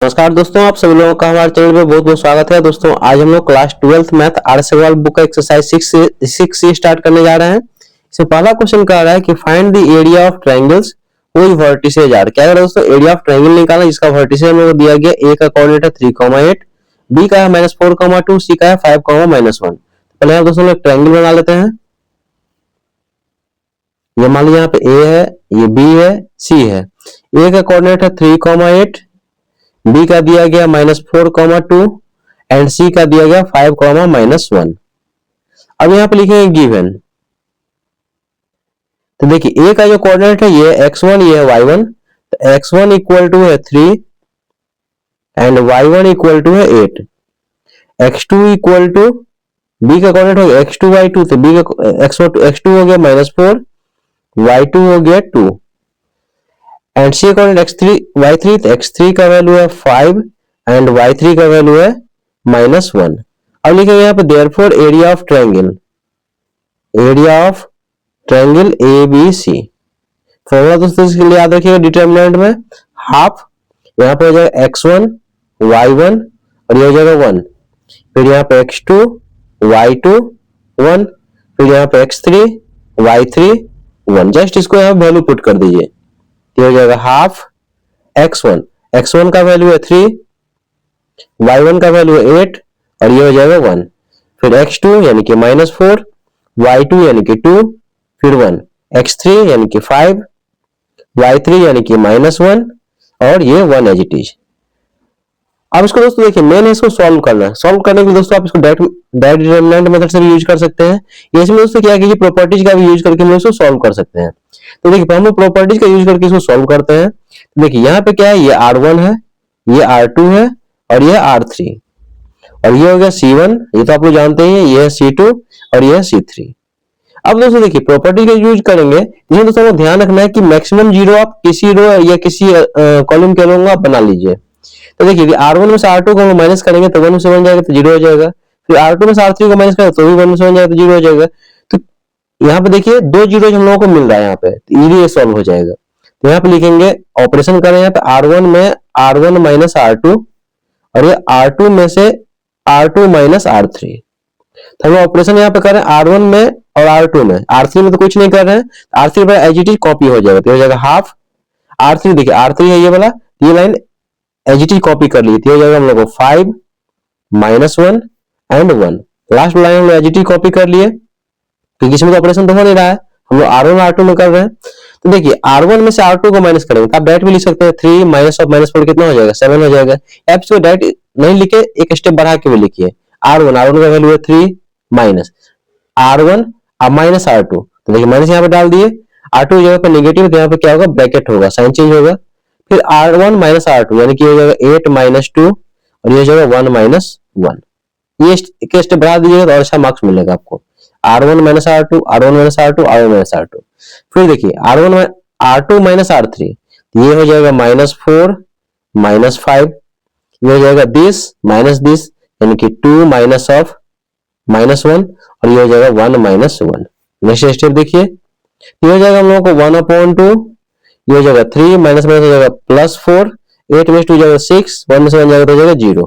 नमस्कार दोस्तों, आप सभी लोगों का हमारे चैनल पे बहुत बहुत स्वागत है। दोस्तों आज हम लोग class 12th math R S. Agarwal book का एक्सरसाइज 6 स्टार्ट करने जा रहे हैं। इसमें पहला क्वेश्चन कह रहा है कि find the area of triangles which vertices are. क्या है दोस्तों, एरिया ऑफ ट्रायंगल निकालना जिसका वर्टिसेज हम लोग को दिया गया। ए का कोऑर्डिनेट है 3,8, बी का है -4,2, सी का है 5,-1। पहले हम दोस्तों ट्रायंगल बना लेते हैं। ये मान लीजिए यहाँ पे ए है, ये बी है, सी है। ए का कोऑर्डिनेट है 3,8, बी का दिया गया -4,2 एंड सी का दिया गया 5,-1। अब यहाँ पे लिखेंगे गिवन। तो देखिए ए का जो कोऑर्डिनेट है ये x1, ये है y1। तो x1 इक्वल टू है 3 एंड y1 इक्वल टू है 8। x2 इक्वल टू, बी का कोऑर्डिनेट हो गया x2 y2, तो बी का x2 हो गया -4, y2 हो गया 2 and C coordinate x3 y3, तो x3 का वैल्यू है 5 एंड y3 का वैल्यू है -1। अब लिखेंगे यहाँ पे therefore area of triangle, ABC। Formula दोस्तों इसके लिए याद रखिएगा, डिटरमिनेंट में हाफ, यहाँ पे हो जाएगा x1 y1 और ये हो जाएगा 1, फिर यहाँ पे x2 y2 1, फिर यहाँ पे x3 y3 1। जस्ट इसको यहाँ वैल्यू पुट कर दीजिए, ये हो जाएगा हाफ x1 का वैल्यू है 3, y1 का वैल्यू है 8 और ये हो जाएगा 1, फिर x2 यानी कि -4, y2 यानी कि 2, फिर 1, x3 यानी कि 5, y3 यानी कि -1 और ये 1 एज इट इज। अब इसको दोस्तों देखिए मेन है इसको सॉल्व करना है। सॉल्व करने के लिए दोस्तों आप इसको डायरेक्ट डिटरमिनेंट मेथड से भी यूज कर सकते हैं। ये इसमें दोस्तों क्या कीजिए, प्रॉपर्टीज का भी यूज करके हम इसको सॉल्व कर सकते हैं। तो देखिए हम लोग प्रॉपर्टीज का यूज करके इसको सॉल्व करते हैं। तो देखिए यहाँ पे क्या है, ये R1 है, ये R2 है और ये R3 और ये हो गया C1, ये तो आप लोग जानते हैं, ये है C2 और ये है C3। अब दोस्तों देखिए प्रॉपर्टी का यूज करेंगे, इसमें दोस्तों हमें ध्यान रखना है कि मैक्सिमम जीरो आप किसी रो या किसी कॉलम के रो आप बना लीजिए। तो देखिए R1 में से R2 को हम माइनस करेंगे तो 1 में से 1 जाएगा तो 0 हो जाएगा, फिर R2 में से R3 को माइनस करेंगे तो भी 1 में से 1 जाएगा तो 0 हो जाएगा। तो यहाँ पे देखिए दो जीरो हम लोगों को मिल रहा है यहाँ पे, तो इजीली सॉल्व हो जाएगा। तो यहाँ पे लिखेंगे ऑपरेशन करें यहाँ पे R1 में R1 माइनस R2 और ये R2 में से R2 माइनस R3। तो हम ऑपरेशन यहाँ पे करें R1 में और R2 में, R3 में तो कुछ नहीं कर रहे हैं, R3 पर एज इट इज कॉपी हो जाएगा, तो हो जाएगा हाफ R3। देखिए R3 है ये वाला, ये line as it is copy कर ली थी, हो जाएगा हम लोग को 5 -1 एंड 1। लास्ट लाइन हम लोग एज इट इज कॉपी कर लिए क्योंकि इसमें तो ऑपरेशन तो हो नहीं रहा है, हम लोग R1 R2 में कर रहे हैं। तो देखिए R1 में से R2 को माइनस करेंगे तो आप डायरेक्ट भी लिख सकते हैं, 3 -4 कितना हो जाएगा, 7 हो जाएगा। आप इसको डायरेक्ट नहीं लिखे, एक स्टेप बढ़ा के भी लिखिए। R1 का वैल्यू है 3 माइनस R1 अब माइनस R2, तो देखिए माइनस यहाँ पे डाल दिए, R2 जगह पे नेगेटिव, तो यहाँ पे क्या होगा, ब्रैकेट होगा, साइन चेंज होगा। फिर R1 माइनस R2 यानी कि हो जाएगा 8 -2 और ये हो जाएगा 1 -1। ये एक स्टेप बढ़ा दीजिएगा तो और अच्छा मार्क्स मिलेगा आपको। R1 minus R2, R1 minus R2, R1 minus R2। फिर देखिए R2 माइनस R3, ये हो जाएगा -4 -5, ये हो जाएगा दिस माइनस दिस यानी कि 2 माइनस ऑफ -1 और ये हो जाएगा 1 -1। नेक्स्ट स्टेप देखिए, ये हो जाएगा हम लोगों को 1/2, ये हो जाएगा 3 माइनस माइनस हो जाएगा +4, 8 में 2 जाएगा 6, 1 में से 1 जाएगा तो हो जाएगा 0।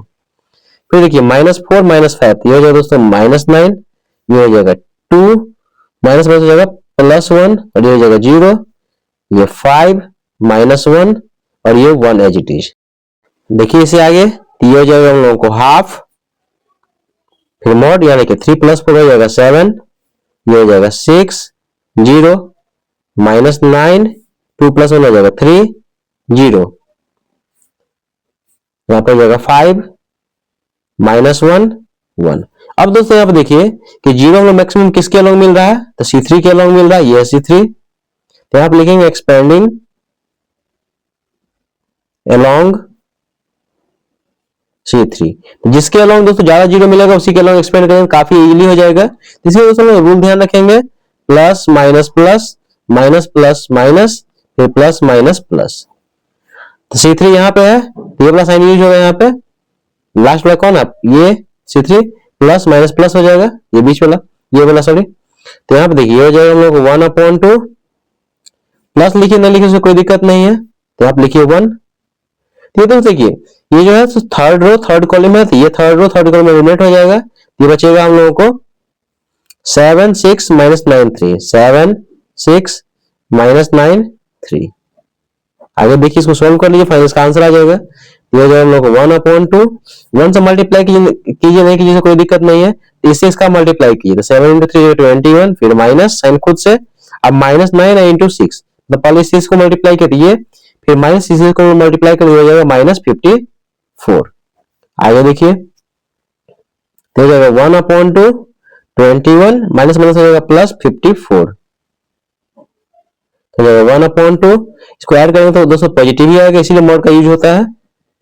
फिर देखिए -4 -5, ये हो जाएगा दोस्तों -9, ये हो जाएगा 2 माइनस माइनस हो जाएगा +1 और ये हो जाएगा 0, ये 5 -1 और ये 1 एज इट इज। देखिए इसे आगे, ये हो जाएगा हम लोगों को हाफ, फिर मॉड यानी कि 3 + 4 हो जाएगा 7, ये हो जाएगा 6 0 -9, 2 + 1 हो जाएगा 3 0, यहाँ पे हो जाएगा 5 -1 1। अब दोस्तों यहाँ पे देखिए कि 0 में मैक्सिमम किसके अलॉन्ग मिल रहा है, तो C3 के अलॉन्ग मिल रहा है, ये है C3। तो यहाँ पे लिखेंगे एक्सपेंडिंग अलॉन्ग C3, जिसके अलॉन्ग दोस्तों ज्यादा जीरो मिलेगा उसी के अलॉन्ग एक्सपेंड करेंगे, काफी इजीली हो जाएगा। इसलिए दोस्तों रूल ध्यान रखेंगे, plus minus plus minus plus minus फिर प्लस माइनस प्लस। तो C3 यहाँ पे है, ये वाला साइन यूज होगा यहाँ पे, लास्ट वाला कौन है, ये C3 प्लस माइनस प्लस हो जाएगा, ये बीच वाला, ये वाला सॉरी। तो यहाँ पे देखिए हो जाएगा हम लोग 1/2, प्लस लिखिए ना लिखिए उसमें कोई दिक्कत नहीं है, तो आप लिखिए 1। ये तो देखिए ये जो है थर्ड रो थर्ड कॉलम है, तो ये third row third column eliminate हो जाएगा, ये बचेगा हम लोगों को 7 6 माइनस 9 3, 7 6 माइनस 9 3। आगे देखिए इसको सोल्व कर लीजिए, फाइनल इसका आंसर आ जाएगा। ये जो हम लोग 1/2 1 से मल्टीप्लाई कीजिए नहीं कीजिए कोई दिक्कत नहीं है, इससे इसका मल्टीप्लाई कीजिए, तो 7 × 3 21, फिर माइनस साइन खुद से, अब माइनस 9 × 6, तो पहले इस चीज को मल्टीप्लाई करिए, फिर माइनस इस को मल्टीप्लाई कर हो जाएगा -54। आगे देखिए हो जाएगा 1/2 21 माइनस माइनस हो जाएगा +54, तो 1/2 इसको ऐड करेंगे तो दोस्तों पॉजिटिव ही आएगा, इसीलिए मोड का यूज होता है,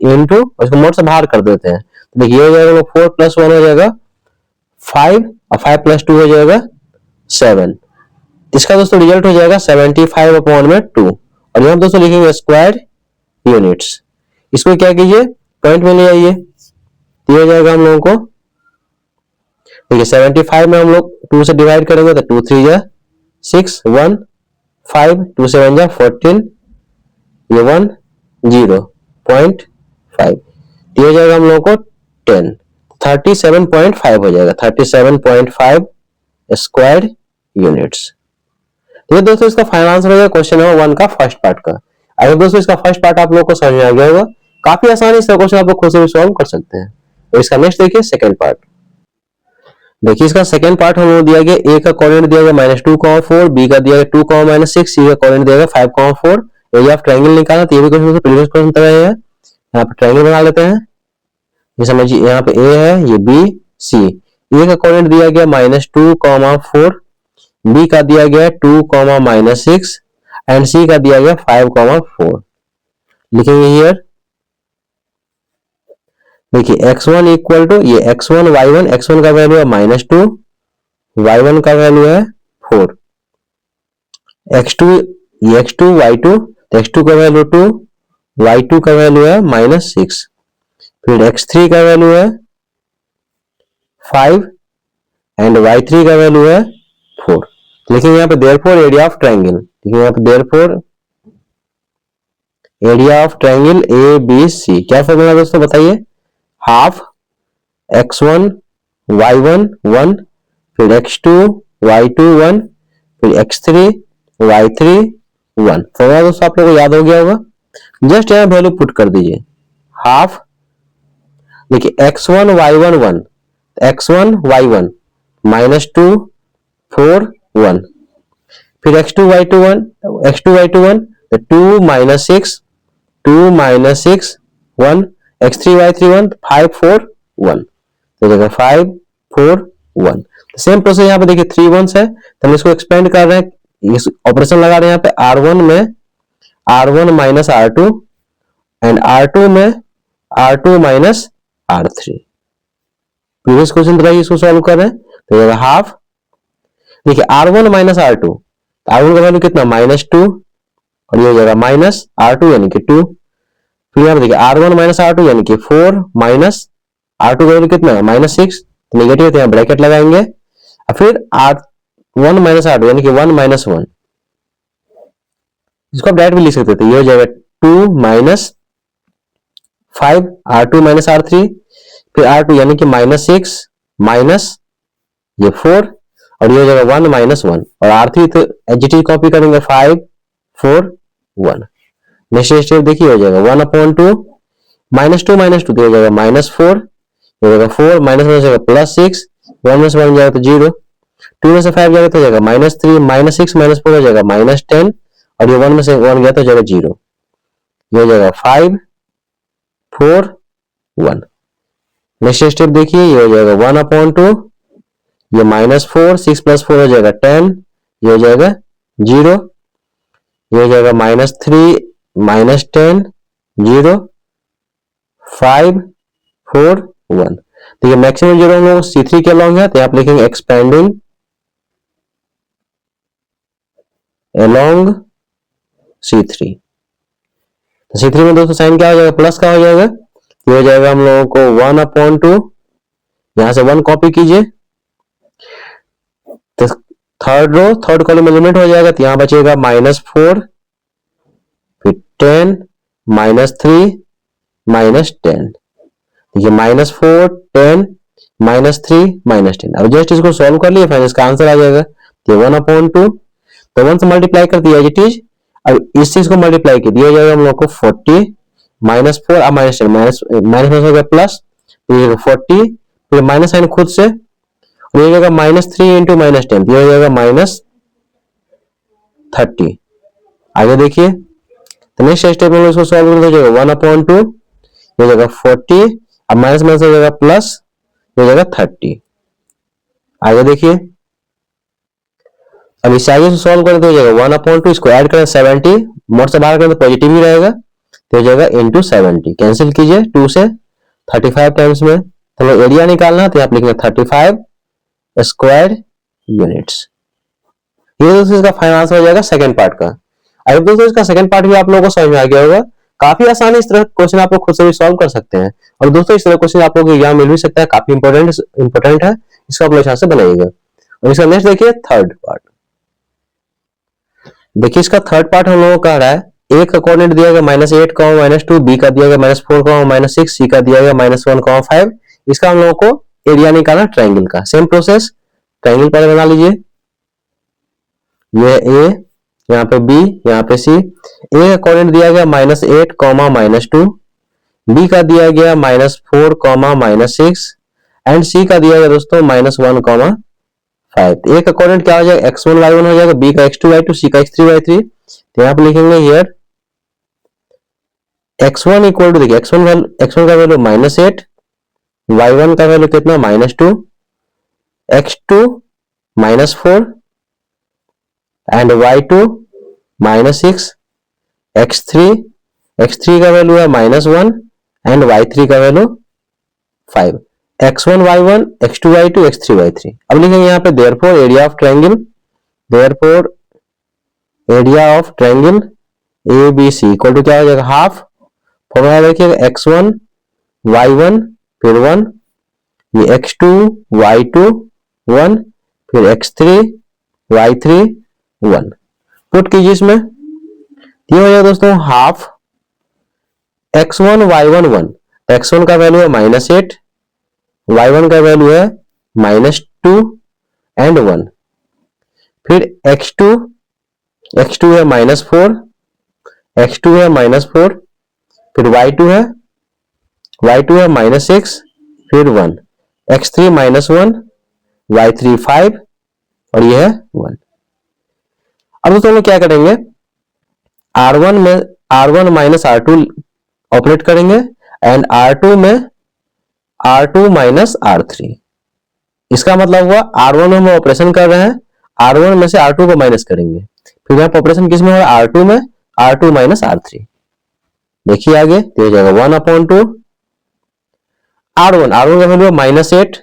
इनटू उसको मोड से बाहर कर देते हैं, तो देखिए हो जाएगा 4 + 1 हो जाएगा 5 और 5 + 2 हो जाएगा 7। इसका दोस्तों रिजल्ट हो जाएगा 75/2, और यहाँ दोस्तों लिखेंगे स्क्वायर यूनिट्स। इसको क्या कीजिए पॉइंट में ले आइए, ये हो जाएगा हम लोगों को देखिए 75 में हम लोग 2 से डिवाइड करेंगे तो 2 3 जा 6 1 5 2 7 जा 14, ये 1 0.5, ये हो जाएगा हम लोगों को 10, 37.5 हो जाएगा, 37.5 स्क्वायर यूनिट्स। ये दोस्तों इसका फाइनल आंसर हो जाएगा क्वेश्चन नंबर 1 का फर्स्ट पार्ट का। अगर दोस्तों इसका फर्स्ट पार्ट आप लोग को समझ में आ गया होगा, काफी आसानी से क्वेश्चन आप लोग खुद से भी सॉल्व कर सकते हैं। और इसका नेक्स्ट देखिए सेकंड पार्ट। देखिए इसका सेकंड पार्ट हम लोग दिया गया, ए का कोऑर्डिनेट दिया गया -2,4, बी का दिया गया 2, -6, सी का कोऑर्डिनेट दिया गया 5,4। एरिया ऑफ ट्रायंगल निकालना, तो ये भी क्वेश्चन प्रीवियस क्वेश्चन तरह है। यहाँ पे ट्रायंगल बना लेते हैं, ये समझिए यहाँ पे ए है, ये बी सी, ए का कोऑर्डिनेट दिया गया -2, 4, बी का दिया गया 2, -6 एंड सी का दिया गया 5, 4। लिखेंगे हियर, देखिए x1 इक्वल टू ये x1 y1, x1 का वैल्यू है -2, y1 का वैल्यू है 4, x2 ये x2 y2, तो x2 का वैल्यू 2, y2 का वैल्यू है -6, फिर x3 का वैल्यू है 5 एंड y3 का वैल्यू है 4। लिखेंगे यहाँ पे देयरफॉर एरिया ऑफ ट्रायंगल, देखिए यहाँ पे therefore area of triangle A B C क्या फॉर्मूला दोस्तों बताइए, हाफ x1 y1 1, फिर x2 y2 1, फिर x3 y3 1। फॉर्मूला दोस्तों आप लोगों को याद हो गया होगा, जस्ट यहाँ वैल्यू पुट कर दीजिए, हाफ देखिए x1 y1 1, x1 y1 -2 4 1, फिर x2 y2 1, x2 y2 1, तो 2 6 2 6 1, x3 y3 1, 5 4 1, तो देखो 5 4 1। सेम प्रोसेस यहाँ पे देखिए 3 1s है, तो हम इसको एक्सपेंड कर रहे हैं, इस ऑपरेशन लगा रहे हैं यहाँ पे r1 में r1 minus r2 and r2 में r2 minus r3। Previous question तरह इसको सॉल्व कर रहे हैं, तो ये हाफ देखिए r1 माइनस r2, r1 का वैल्यू कितना -2 और ये हो जाएगा माइनस r2 यानी कि 2, फिर यहाँ पे देखिए r1 माइनस r2 यानी कि 4 माइनस r2 का वैल्यू कितना है -6, तो नेगेटिव है तो यहाँ ब्रैकेट लगाएंगे, और फिर r1 माइनस r2 यानी कि 1 माइनस 1, इसको आप डायरेक्ट भी लिख सकते थे, ये हो जाएगा 2 माइनस 5 r2 माइनस r3, फिर r2 यानी कि -6 माइनस ये 4, और ये हो जाएगा 1 माइनस 1, और r3 तो एचटी कॉपी करेंगे 5 4 1। नेक्स्ट स्टेप देखिए हो जाएगा 1/2 -2 -2 हो जाएगा -4, हो जाएगा 4 माइनस हो जाएगा +6, 1 में से 1 जाएगा तो 0, 2 में से 5 जाएगा तो हो जाएगा -3, -6 -4 हो जाएगा -10, और ये 1 में से 1 गया तो हो जाएगा 0, ये हो जाएगा 5 4 1। नेक्स्ट स्टेप देखिए ये हो जाएगा 1/2, ये -4 6 + 4 हो जाएगा 10, ये हो जाएगा 0, ये हो जाएगा -3 -10 0 5 4 1। देखिए मैक्सिमम जीरो हम लोग C3 के अलॉन्ग है, तो आप लिखेंगे एक्सपेंडिंग अलॉन्ग C3। तो C3 में दोस्तों साइन क्या हो जाएगा, प्लस का हो जाएगा, ये हो जाएगा हम लोगों को 1/2, यहां से 1 कॉपी कीजिए, तो third row third column element हो जाएगा, तो यहां बचेगा -4, फिर 10, -3, -10। देखिए -4, 10, -3, -10। अब जस्ट इसको सॉल्व कर लिए, फिर इसका आंसर आ जाएगा, तो 1/2, तो 1 से मल्टीप्लाई कर दिया इट इज। अब इस चीज को मल्टीप्लाई कर दिया जाएगा हम लोग को 40, -4 अब -10, माइनस हो गया प्लस, 40, फिर माइनस साइन खुद से, और ये हो जाएगा -3 इंटू -10, ये हो जाएगा -30। आगे देखिए, तो नेक्स्ट स्टेप में इसको सॉल्व कर जाएगा 1/2, ये हो जाएगा 40, अब माइनस माइनस हो जाएगा प्लस, ये हो जाएगा 30। आगे देखिए, अब इसे आगे से सॉल्व करें तो हो जाएगा 1/2, इसको ऐड करें 70, मोड से बाहर करें तो पॉजिटिव ही रहेगा, तो हो जाएगा इंटू 70। कैंसिल कीजिए 2 से 35 टाइम्स में, तो एरिया निकालना, तो आप लिखेंगे 35 स्क्वायर यूनिट्स। ये दोस्तों इसका फाइनल आंसर हो जाएगा सेकंड पार्ट का। आई होप दोस्तों इसका सेकंड पार्ट भी आप लोगों को समझ में आ गया होगा। काफी आसान है, इस तरह क्वेश्चन आप लोग खुद से भी सॉल्व कर सकते हैं। और दोस्तों इस तरह क्वेश्चन आप लोगों को एग्जाम मिल भी सकता है, काफी इंपॉर्टेंट है, इसको आप लोग ध्यान से बनाइएगा। और इसका नेक्स्ट देखिए थर्ड पार्ट। देखिए इसका थर्ड पार्ट हम लोगों को कह रहा है, ए का कोऑर्डिनेट दिया गया -8, -2, बी का दिया गया -4, -6, सी का दिया गया -1, 5। इसका हम लोगों को एरिया निकालना ट्रायंगल का। सेम प्रोसेस, ट्रायंगल पहले बना लीजिए। ये ए, यहाँ पे बी, यहाँ पे सी। ए का कोऑर्डिनेट दिया गया -8, -2, बी का दिया गया -4, -6 एंड सी का दिया गया दोस्तों -1, 5। ए का कोऑर्डिनेट क्या हो जाएगा, x1 y1 हो जाएगा, बी का x2 y2, सी का x3 y3। तो यहाँ पे लिखेंगे हियर x1 इक्वल टू, देखिए x1 का वैल्यू -8, y1 का वैल्यू कितना -2, x2 -4 एंड y2 -6, x3 का वैल्यू है -1 एंड y3 का value 5। x1 y1, x2 y2, x3 y3। अब लिखेंगे यहाँ पे therefore area of triangle, therefore area of triangle ABC equal to क्या हो जाएगा, हाफ। फॉर्मूला देखिएगा x1 y1 फिर 1, ये x2 y2 1, फिर x3 y3 1। पुट कीजिए इसमें, ये हो जाएगा दोस्तों हाफ x1 y1 1। x1 का वैल्यू है -8, y1 का वैल्यू है -2 एंड 1। फिर x2 है -4, x2 है -4, फिर y2 है -6, फिर 1, x3 -1, y3 5 और ये है 1। अब दोस्तों हम लोग क्या करेंगे, R1 में R1 माइनस R2 ऑपरेट करेंगे एंड R2 में R2 माइनस R3। इसका मतलब हुआ R1 में हम ऑपरेशन कर रहे हैं, R1 में से R2 को माइनस करेंगे, फिर यहाँ पर ऑपरेशन किस में हो रहा है, R2 में, R2 माइनस R3। देखिए आगे तो हो जाएगा 1/2 R1 का वैल्यू -8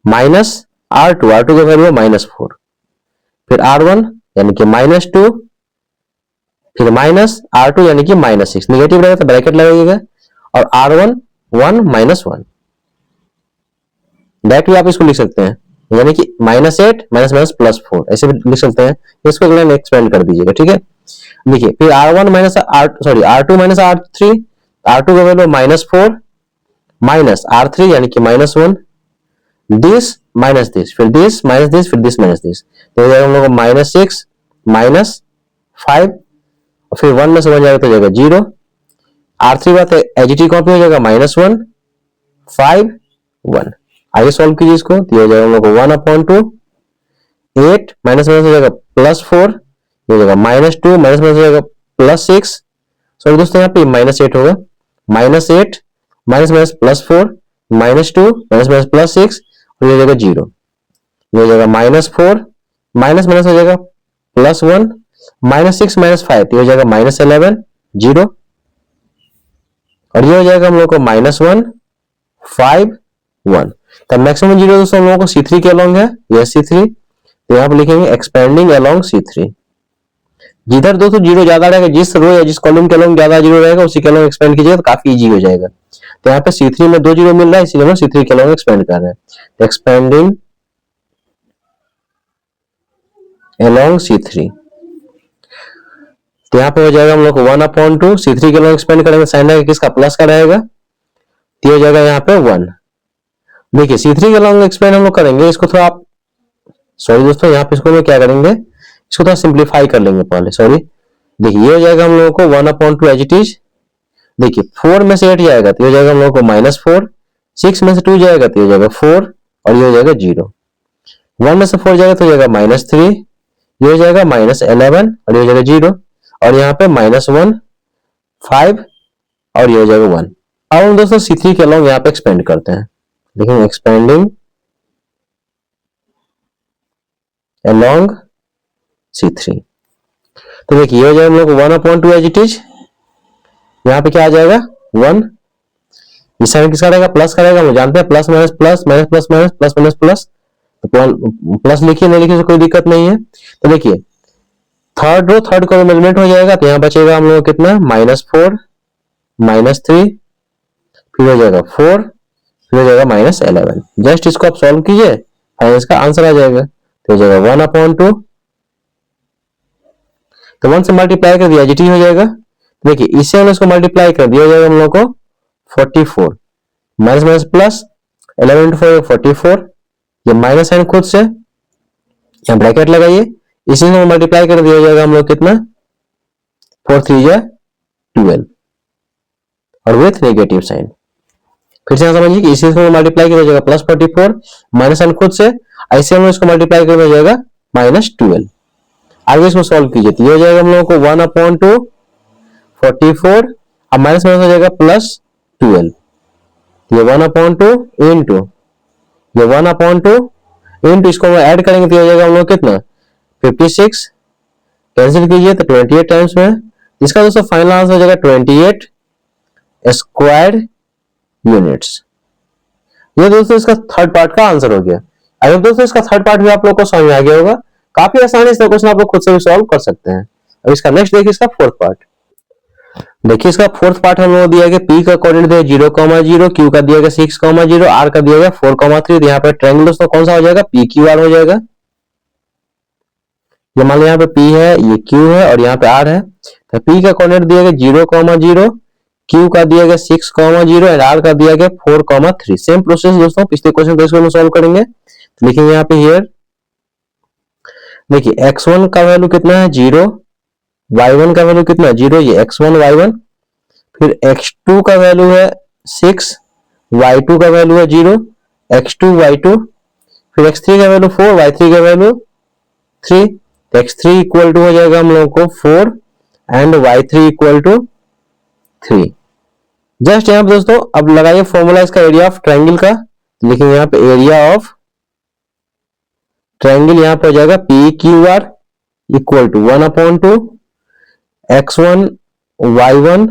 माइनस R2 का वैल्यू -4, फिर R1 यानी कि -2, फिर माइनस R2 यानी कि -6, निगेटिव रहेगा तो ब्रैकेट लगाइएगा, और R1 1 -1 दैट भी आप इसको लिख सकते हैं, यानी कि -8 -+4 ऐसे भी लिख सकते हैं। इसको अगला एक्सपेंड कर दीजिएगा, ठीक है। देखिए फिर R2 माइनस R3, R2 का वैल्यू -4 माइनस R3 यानी कि -1, दिस माइनस दिस, फिर दिस माइनस दिस, फिर दिस माइनस दिस, तो हो जाएगा हम लोग -6 -5 और फिर 1 में से 1 जाएगा तो हो जाएगा 0। R3 बात है एजीटी कॉपी हो जाएगा -1 5 1। आगे सॉल्व कीजिए इसको, तो हो जाएगा हम लोग 1/2 8 माइनस हो जाएगा +4, ये हो जाएगा -2 माइनस हो जाएगा +6। सॉरी दोस्तों यहाँ पे -8 होगा, -8 माइनस +4 -2 माइनस +6 और ये हो जाएगा 0। ये हो जाएगा -4 माइनस हो जाएगा +1 -6 -5 ये हो जाएगा -11 0 और ये हो जाएगा हम लोग को -1 5 1। तब मैक्सिमम 0 दोस्तों हम लोगों को C3 के अलोंग है, ये C3, तो यहाँ पे लिखेंगे एक्सपेंडिंग अलोंग C3। जिधर दोस्तों 0 ज्यादा रहेगा, जिस रो या जिस कॉलम के अलोंग ज्यादा 0 रहेगा उसी के अलोंग एक्सपेंड कीजिएगा तो काफी इजी हो जाएगा। तो यहाँ पे C3 में 2 0 मिल रहा है, इसीलिए हम C3 के अलोंग एक्सपेंड कर रहे हैं। Expanding along C3। तो यहाँ पे हो जाएगा हम लोग को 1/2 C3 के along एक्सपेंड करेंगे, साइन रहेगा किसका, प्लस का रहेगा, तो हो जाएगा यहाँ पे 1। देखिए C3 के along एक्सपेंड हम लोग करेंगे, इसको थोड़ा आप सॉरी दोस्तों, यहाँ पे इसको हम क्या करेंगे, इसको थोड़ा सिंप्लीफाई कर लेंगे पहले, सॉरी। देखिए ये हो जाएगा हम लोगों को 1/2 एज इट इज। देखिए 4 में से 8 जाएगा तो ये हो जाएगा हम लोगों को -4, 6 में से 2 जाएगा तो ये हो जाएगा 4 और ये हो जाएगा 0, 1 में से 4 जाएगा तो हो जाएगा -3, ये हो जाएगा -11 और ये हो जाएगा 0 और यहाँ पे -1, 5 और ये हो जाएगा 1। अब हम दोस्तों C3 के अलॉन्ग यहाँ पे एक्सपेंड करते हैं, देखिए एक्सपेंडिंग along C3। तो देखिए ये हो जाएगा हम लोग 1/2 एज इट इज, यहाँ पे क्या आ जाएगा 1, इस साइड किसका रहेगा, प्लस का रहेगा, हम जानते हैं plus minus plus minus plus minus plus minus plus, तो प्लस लिखिए नहीं लिखिए तो कोई दिक्कत नहीं है। तो देखिए third row third column element हो जाएगा, तो यहाँ बचेगा हम लोग कितना -4 -3 फिर हो जाएगा 4 फिर हो जाएगा -11। जस्ट इसको आप सॉल्व कीजिए और इसका आंसर आ जाएगा, तो हो जाएगा 1/2, तो 1 से मल्टीप्लाई कर दिया जीटी हो जाएगा। देखिए इससे हम इसको मल्टीप्लाई कर दिया, हो जाएगा हम लोग को 44 माइनस माइनस प्लस 11 × 4 44, ये माइनस साइन खुद से यहाँ ब्रैकेट लगाइए, इसी से मल्टीप्लाई कर दिया, हो जाएगा हम लोग कितना 4 3 जा 12 और विथ नेगेटिव साइन। फिर से समझिए कि इसी से मल्टीप्लाई किया जाएगा +44 माइनस साइन खुद से, ऐसे हम इसको मल्टीप्लाई कर दिया जाएगा -12। आगे इसको सॉल्व कीजिए तो ये हो जाएगा हम लोगों को 1/2 44 अब माइनस माइनस हो जाएगा +12, ये 1/2 इंटू ये 1/2 इंटू इसको ऐड करेंगे तो हो जाएगा हम लोग कितना 56, कैंसिल कीजिए तो 28 टाइम्स में, इसका दोस्तों फाइनल आंसर हो जाएगा 28 स्क्वायर यूनिट्स। ये दोस्तों इसका थर्ड पार्ट का आंसर हो गया। अगर दोस्तों इसका थर्ड पार्ट भी आप लोग को समझ में आ गया होगा, काफी आसानी से क्वेश्चन आप लोग खुद से भी सॉल्व कर सकते हैं। अब इसका नेक्स्ट देखिए इसका फोर्थ पार्ट। देखिए इसका फोर्थ पार्ट हम लोग दिया गया P का कोऑर्डिनेट दिया 0,0, Q का दिया गया 6,0, R का दिया गया 4,3। यहाँ पे ट्रायंगल दोस्तों कौन सा हो जाएगा PQR हो जाएगा। ये मान लो यहाँ पे P है, ये Q है और यहाँ पे R है, तो P का कोऑर्डिनेट दिया गया 0,0, Q का दिया गया 6,0 और R का दिया गया 4,3। सेम प्रोसेस दोस्तों पिछले क्वेश्चन को हम सॉल्व करेंगे। तो लिखेंगे यहाँ पे हियर, देखिए x1 का वैल्यू कितना है 0, y1 का वैल्यू कितना है 0, ये x1 y1, फिर x2 का वैल्यू है 6, y2 का वैल्यू है 0, x2 y2, फिर x3 का वैल्यू 4, y3 का वैल्यू 3, x3 इक्वल टू हो जाएगा हम लोग को 4 and y3 equal to 3। Just यहाँ पे दोस्तों अब लगाइए फॉर्मूला इसका एरिया ऑफ ट्रायंगल का, लिखेंगे यहाँ पे एरिया ऑफ ट्रायंगल यहाँ पे हो जाएगा PQR equal to 1/2 x1 y1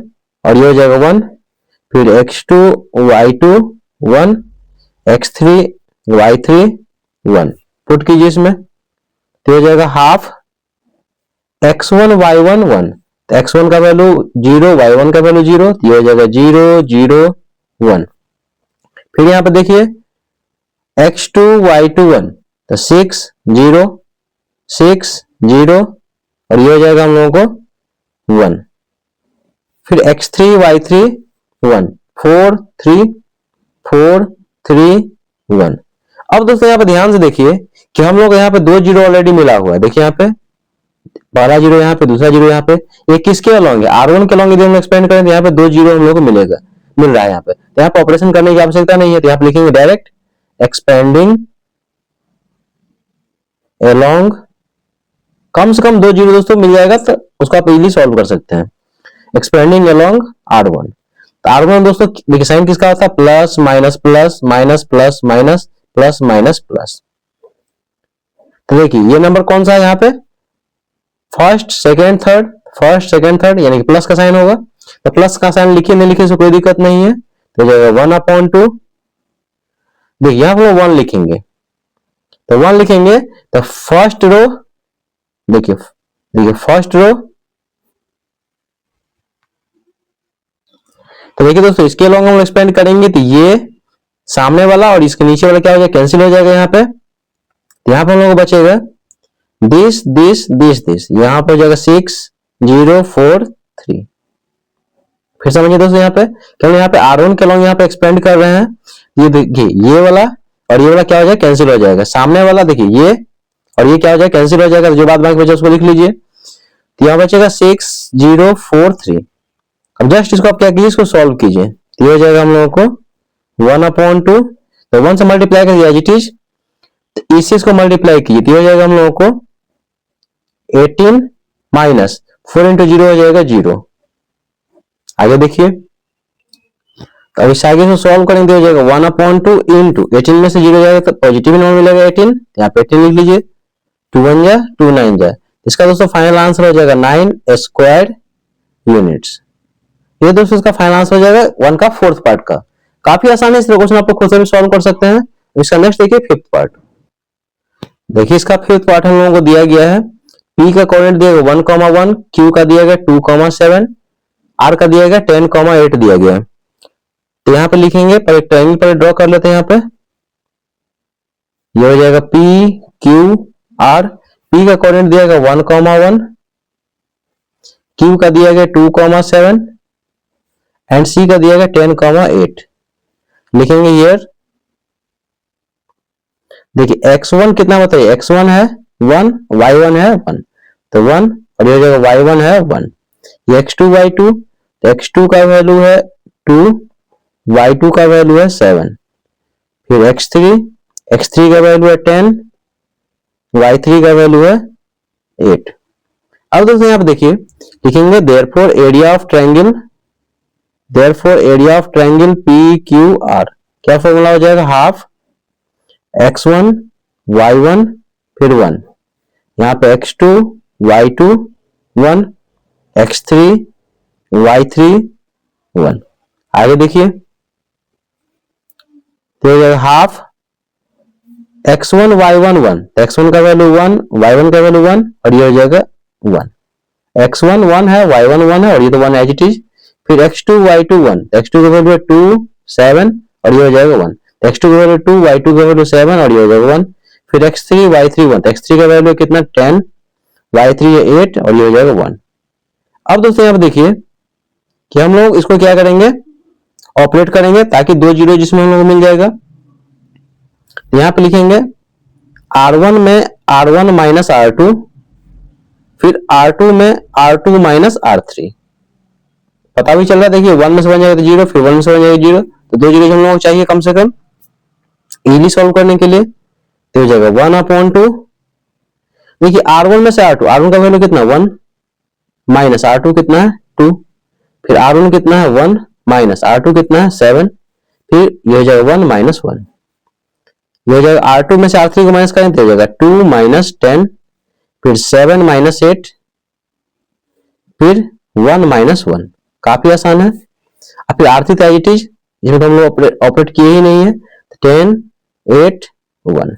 और ये हो जाएगा 1, फिर x2 y2 1, x3 y3 1। Put कीजिए इसमें तो हो जाएगा हाफ x1 y1 1, तो x1 का वैल्यू 0, y1 का वैल्यू 0, तो ये हो जाएगा 0 0 1। फिर यहाँ पे देखिए x2 y2 1, तो 6 0 6 0 और ये हो जाएगा हम लोगों को 1, फिर x3 y3 1 4 3 4 3 1। अब दोस्तों यहाँ पे ध्यान से देखिए कि हम लोग यहाँ पे 2 जीरो ऑलरेडी मिला हुआ है। देखिए यहाँ पे पहला जीरो यहाँ पे, दूसरा जीरो यहाँ पे, ये किसके अलॉन्ग है R1 के अलॉन्ग यदि हम एक्सपेंड करें तो यहाँ पे 2 जीरो हम लोग को मिल रहा है यहाँ पे, तो यहाँ पे ऑपरेशन करने की आवश्यकता नहीं है, तो यहाँ पे लिखेंगे डायरेक्ट एक्सपेंडिंग along, कम से कम 2 जीरो दोस्तों मिल जाएगा तो उसको आप इजीली सॉल्व कर सकते हैं। एक्सपेंडिंग along R1, तो R1 दोस्तों देखिए साइन किसका होता है plus minus plus minus plus minus plus minus plus. तो देखिए ये नंबर कौन सा है यहाँ पे फर्स्ट सेकेंड थर्ड यानी कि प्लस का साइन होगा, तो प्लस का साइन लिखिए नहीं लिखिए कोई दिक्कत नहीं है, तो जाएगा 1/2। देखिए यहाँ पर 1 लिखेंगे, तो 1 लिखेंगे तो फर्स्ट रो, देखिए फर्स्ट रो, तो देखिए दोस्तों इसके अलॉन्ग हम एक्सपेंड करेंगे तो ये सामने वाला और इसके नीचे वाला क्या हो जाएगा कैंसिल हो जाएगा यहाँ पे, तो यहाँ पे हम लोग को बचेगा दिस यहाँ पे हो जाएगा 6043। फिर समझिए दोस्तों, यहाँ पे केवल यहाँ पे R1 के लॉन्ग यहाँ पे एक्सपेंड कर रहे हैं। ये देखिए ये वाला और ये वाला क्या हो जाएगा, कैंसिल हो जाएगा। सामने वाला देखिए ये और ये क्या हो जाएगा, कैंसिल हो जाएगा। जो बात बाकी बचा उसको लिख लीजिए। तो यहाँ बचेगा 6043। अब जस्ट इसको आप क्या कीजिए, इसको सॉल्व कीजिए। तो ये हो जाएगा हम लोगों को 1/2, तो 1 से मल्टीप्लाई कर दिया इट इज, तो इस चीज को मल्टीप्लाई कीजिए तो हो जाएगा हम लोगों को 18 माइनस 4 इंटू 0 हो जाएगा 0। आगे देखिए, तो अब इस आगे से सॉल्व करेंगे हो जाएगा 1/2 इंटू 18 में से 0 जाएगा तो पॉजिटिव नंबर मिलेगा 18, यहाँ पे 18 लिख लीजिए। 2 1 जा 2 9 जा, इसका दोस्तों फाइनल आंसर हो जाएगा 9 स्क्वायर यूनिट्स। ये दोस्तों इसका फाइनल आंसर हो जाएगा 1 का 4th पार्ट का। काफी आसान है, इस क्वेश्चन आप खुद से भी सॉल्व कर सकते हैं। इसका नेक्स्ट देखिए 5th पार्ट। देखिए इसका 5th पार्ट हम लोगों को दिया गया है। P का कोऑर्डिनेट दिया गया 1,1, Q का दिया गया 2,7, R का दिया गया 10,8 दिया गया। तो यहाँ पे लिखेंगे, पर एक ट्रायंगल पर ड्रॉ कर लेते हैं। यहाँ पे ये हो जाएगा P Q R। P का कोऑर्डिनेट दिया गया 1,1, Q का दिया गया 2,7 एंड C का दिया गया 10,8। लिखेंगे हियर। देखिए x1 कितना बताइए, x1 है 1, y1 है 1, तो 1 और ये जगह y1 है 1। ये x2 y2, तो x2 का वैल्यू है 2, y2 का वैल्यू है 7। फिर x3 का वैल्यू है 10, y3 का वैल्यू है 8। अब दोस्तों यहाँ पे देखिए लिखेंगे therefore area of triangle PQR। क्या फॉर्मूला हो जाएगा, हाफ x1 y1 फिर 1, यहाँ पे x2 y2 1, x3 y3 1। आगे देखिए तो हाफ x1 y1 1, तो x1 का वैल्यू 1, y1 का वैल्यू 1 और ये हो जाएगा 1। x1 1 है, y1 1 है और ये तो 1 एज इट इज। फिर x2 y2 1, तो x2 का वैल्यू 2 7 और ये हो जाएगा 1। x2 का वैल्यू 2, y2 का वैल्यू 7 और ये हो जाएगा 1। फिर x3 y3 1, तो x3 का वैल्यू कितना 10, y3 है 8 और ये हो जाएगा 1। अब दोस्तों यहाँ पे देखिए कि हम लोग इसको क्या करेंगे, ऑपरेट करेंगे ताकि 2 जीरो जिसमें हम लोग मिल जाएगा। यहाँ पे लिखेंगे R1 में R1 माइनस R2, फिर R2 में R2 माइनस R3। पता भी चल रहा है, देखिए 1 में से बन जाएगा तो 0, फिर 1 में से बन जाएगा 0, तो 2 जीरो हम लोग चाहिए कम से कम इजीली सॉल्व करने के लिए। तो हो जाएगा 1/2। देखिए R1 में से R1 का वैल्यू कितना 1 माइनस R2 कितना है 2, फिर R1 कितना है 1 माइनस R2 कितना है 7, फिर ये हो जाएगा 1 माइनस 1। ये हो जाएगा R2 में से R3 को माइनस करें तो हो जाएगा 2 माइनस 10, फिर 7 माइनस 8, फिर 1 माइनस 1। काफी आसान है। अब फिर R3 एज इट इज, जिसमें हम लोग ऑपरेट किए ही नहीं है, 10 8 1।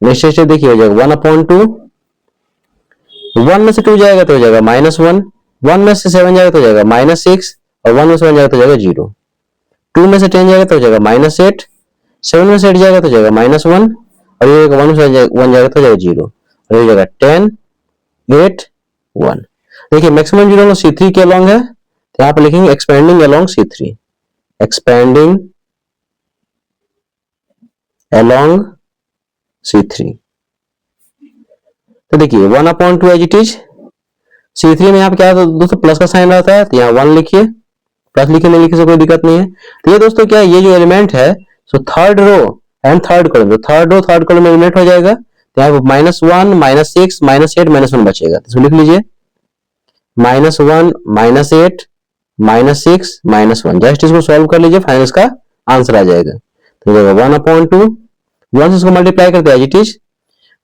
नेक्स्ट स्टेप देखिए हो जाएगा 1/2। 1 में से 2 जाएगा तो हो जाएगा -1, 1 में से 7 जाएगा तो हो जाएगा -6 और 1 में से 1 जाएगा तो हो जाएगा 0। 2 में से 10 जाएगा तो हो जाएगा -8, 7 में से 8 जाएगा तो हो जाएगा -1 और ये 1 में से 1 जाएगा तो हो जाएगा 0 और ये हो जाएगा 10 8 1। देखिए मैक्सिमम जीरो C3 के अलोंग है, तो यहाँ पे लिखेंगे expanding along C3, expanding along C3। तो देखिए 1/2 एज इट इज। C3 में यहाँ पे क्या है दोस्तों, प्लस का साइन रहता है, तो यहाँ 1 लिखिए, प्लस लिखे नहीं लिखे से कोई दिक्कत नहीं है। तो ये दोस्तों क्या है, ये जो एलिमेंट है so third row and third column, तो थर्ड रो थर्ड कॉलम में एलिमेंट हो जाएगा। तो यहाँ पे -1 -6 -8 -1 बचेगा, तो इसको लिख लीजिए -1 -8 -6 -1। जस्ट इसको सॉल्व कर लीजिए, फाइनल इसका आंसर आ जाएगा। तो 1/2, 1 से इसको मल्टीप्लाई करते हैं एज इट इज।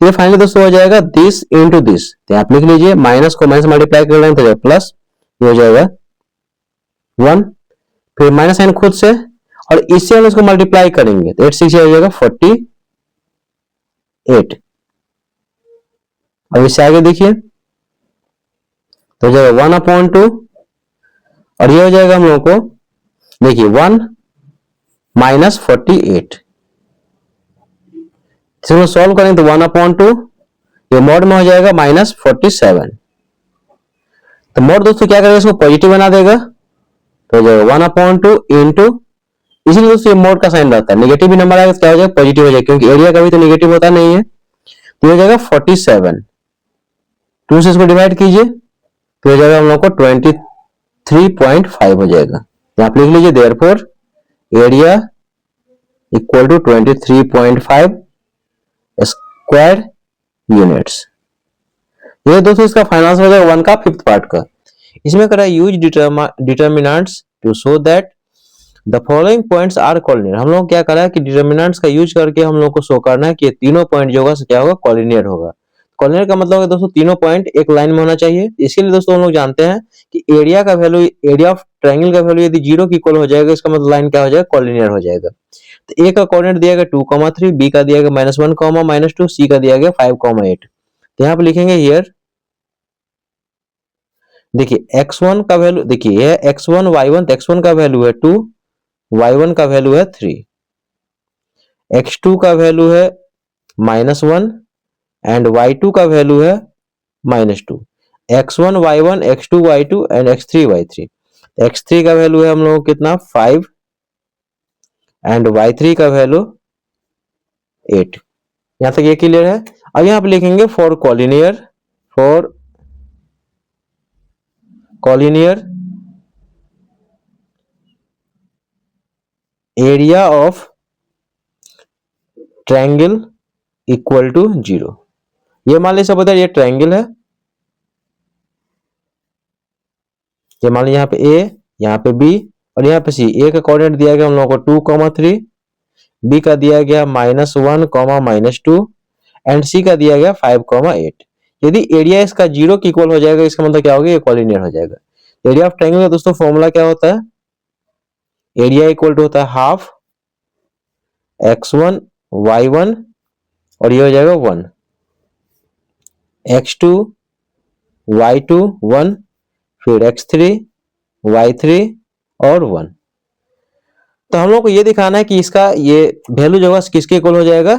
ये फाइनली दोस्तों हो जाएगा दिस इंटू दिस, तो आप लिख लीजिए माइनस को माइनस मल्टीप्लाई कर रहे हैं तो प्लस, ये हो जाएगा 1, फिर माइनस साइन खुद से और इससे हम इसको मल्टीप्लाई करेंगे तो 8 6 हो जाएगा 48। अब इससे आगे देखिए तो हो जाएगा 1/2 और ये हो जाएगा हम लोगों को देखिए 1 माइनस 48। इसको सॉल्व करें तो 1/2 ये मॉड में हो जाएगा -47। तो मॉड दोस्तों क्या करेगा, इसको पॉजिटिव बना देगा, तो हो जाएगा 1/2 इंटू, इसीलिए दोस्तों ये मॉड का साइन रहता है, नेगेटिव भी नंबर आएगा तो क्या हो जाएगा, पॉजिटिव हो जाएगा, क्योंकि एरिया कभी तो नेगेटिव होता नहीं है। तो हो जाएगा 47, 2 से इसको डिवाइड कीजिए तो हो जाएगा हम लोग को 23.5 हो जाएगा। यहाँ पे लिख लीजिए therefore area equal to 23.5 square units. ये दोस्तों इसका फाइनल आंसर हो जाएगा 1 का 5th पार्ट का। इसमें करा use determinants to show that the following points are collinear. हम लोग क्या करा है कि डिटर्मिनेंट्स का यूज करके हम लोग को शो करना है कि ये तीनों पॉइंट जो होगा क्या होगा, कॉलिनियर होगा। कॉलिनियर का मतलब है दोस्तों तीनों पॉइंट एक लाइन में होना चाहिए। इसके लिए दोस्तों हम लोग जानते हैं कि एरिया का वैल्यू, एरिया ऑफ ट्रायंगल का वैल्यू यदि 0 की इक्वल हो जाएगा, इसका मतलब लाइन क्या हो जाएगा, कॉलिनियर हो जाएगा। तो ए का कोऑर्डिनेट दिया गया 2,3, बी का दिया गया -1, -2, सी का दिया गया 5,8। तो यहाँ पे लिखेंगे हियर, देखिए x1 का वैल्यू, देखिए ये x1 y1, तो x1 का वैल्यू है 2, y1 का वैल्यू है 3, x2 का वैल्यू है -1 एंड y2 का वैल्यू है -2। x1 y1, x2 y2 and x3 y3। x3 का वैल्यू है हम लोगों को कितना, 5 एंड y3 का वैल्यू 8। यहां तक ये क्लियर है। अब यहां पे लिखेंगे for collinear, for collinear area of triangle equal to 0। ये मान लीजिए सब बता, ये ट्रायंगल है, ये मान लीजिए यहाँ पे ए, यहाँ पे बी और यहाँ पे सी। ए का कोऑर्डिनेट दिया गया हम लोगों को 2,3, बी का दिया गया -1, -2 एंड सी का दिया गया 5,8। यदि एरिया इसका 0 की इक्वल हो जाएगा, इसका मतलब क्या होगा, ये कॉलिनियर हो जाएगा। एरिया ऑफ ट्रायंगल का दोस्तों फॉर्मूला क्या होता है, एरिया इक्वल टू होता है हाफ x1 y1 और ये हो जाएगा 1, x2 y2 1, फिर x3 y3 और 1। तो हम लोग को ये दिखाना है कि इसका ये वैल्यू जो है किसके इक्वल हो जाएगा,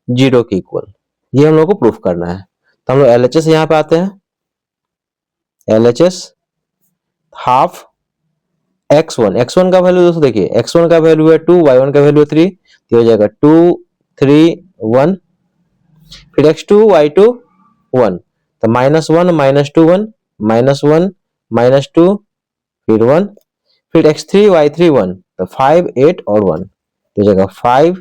0 के इक्वल। ये हम लोग को प्रूफ करना है। तो हम लोग LHS यहाँ पे आते हैं, LHS हाफ x1 का वैल्यू दोस्तों देखिए, x1 का वैल्यू है 2, y1 का वैल्यू है 3, तो हो जाएगा 2 3 1, फिर x2 y2 1, तो -1 -2 1, -1 -2 फिर 1, फिर x3 y3 1, तो 5 8 और 1, तो हो जाएगा 5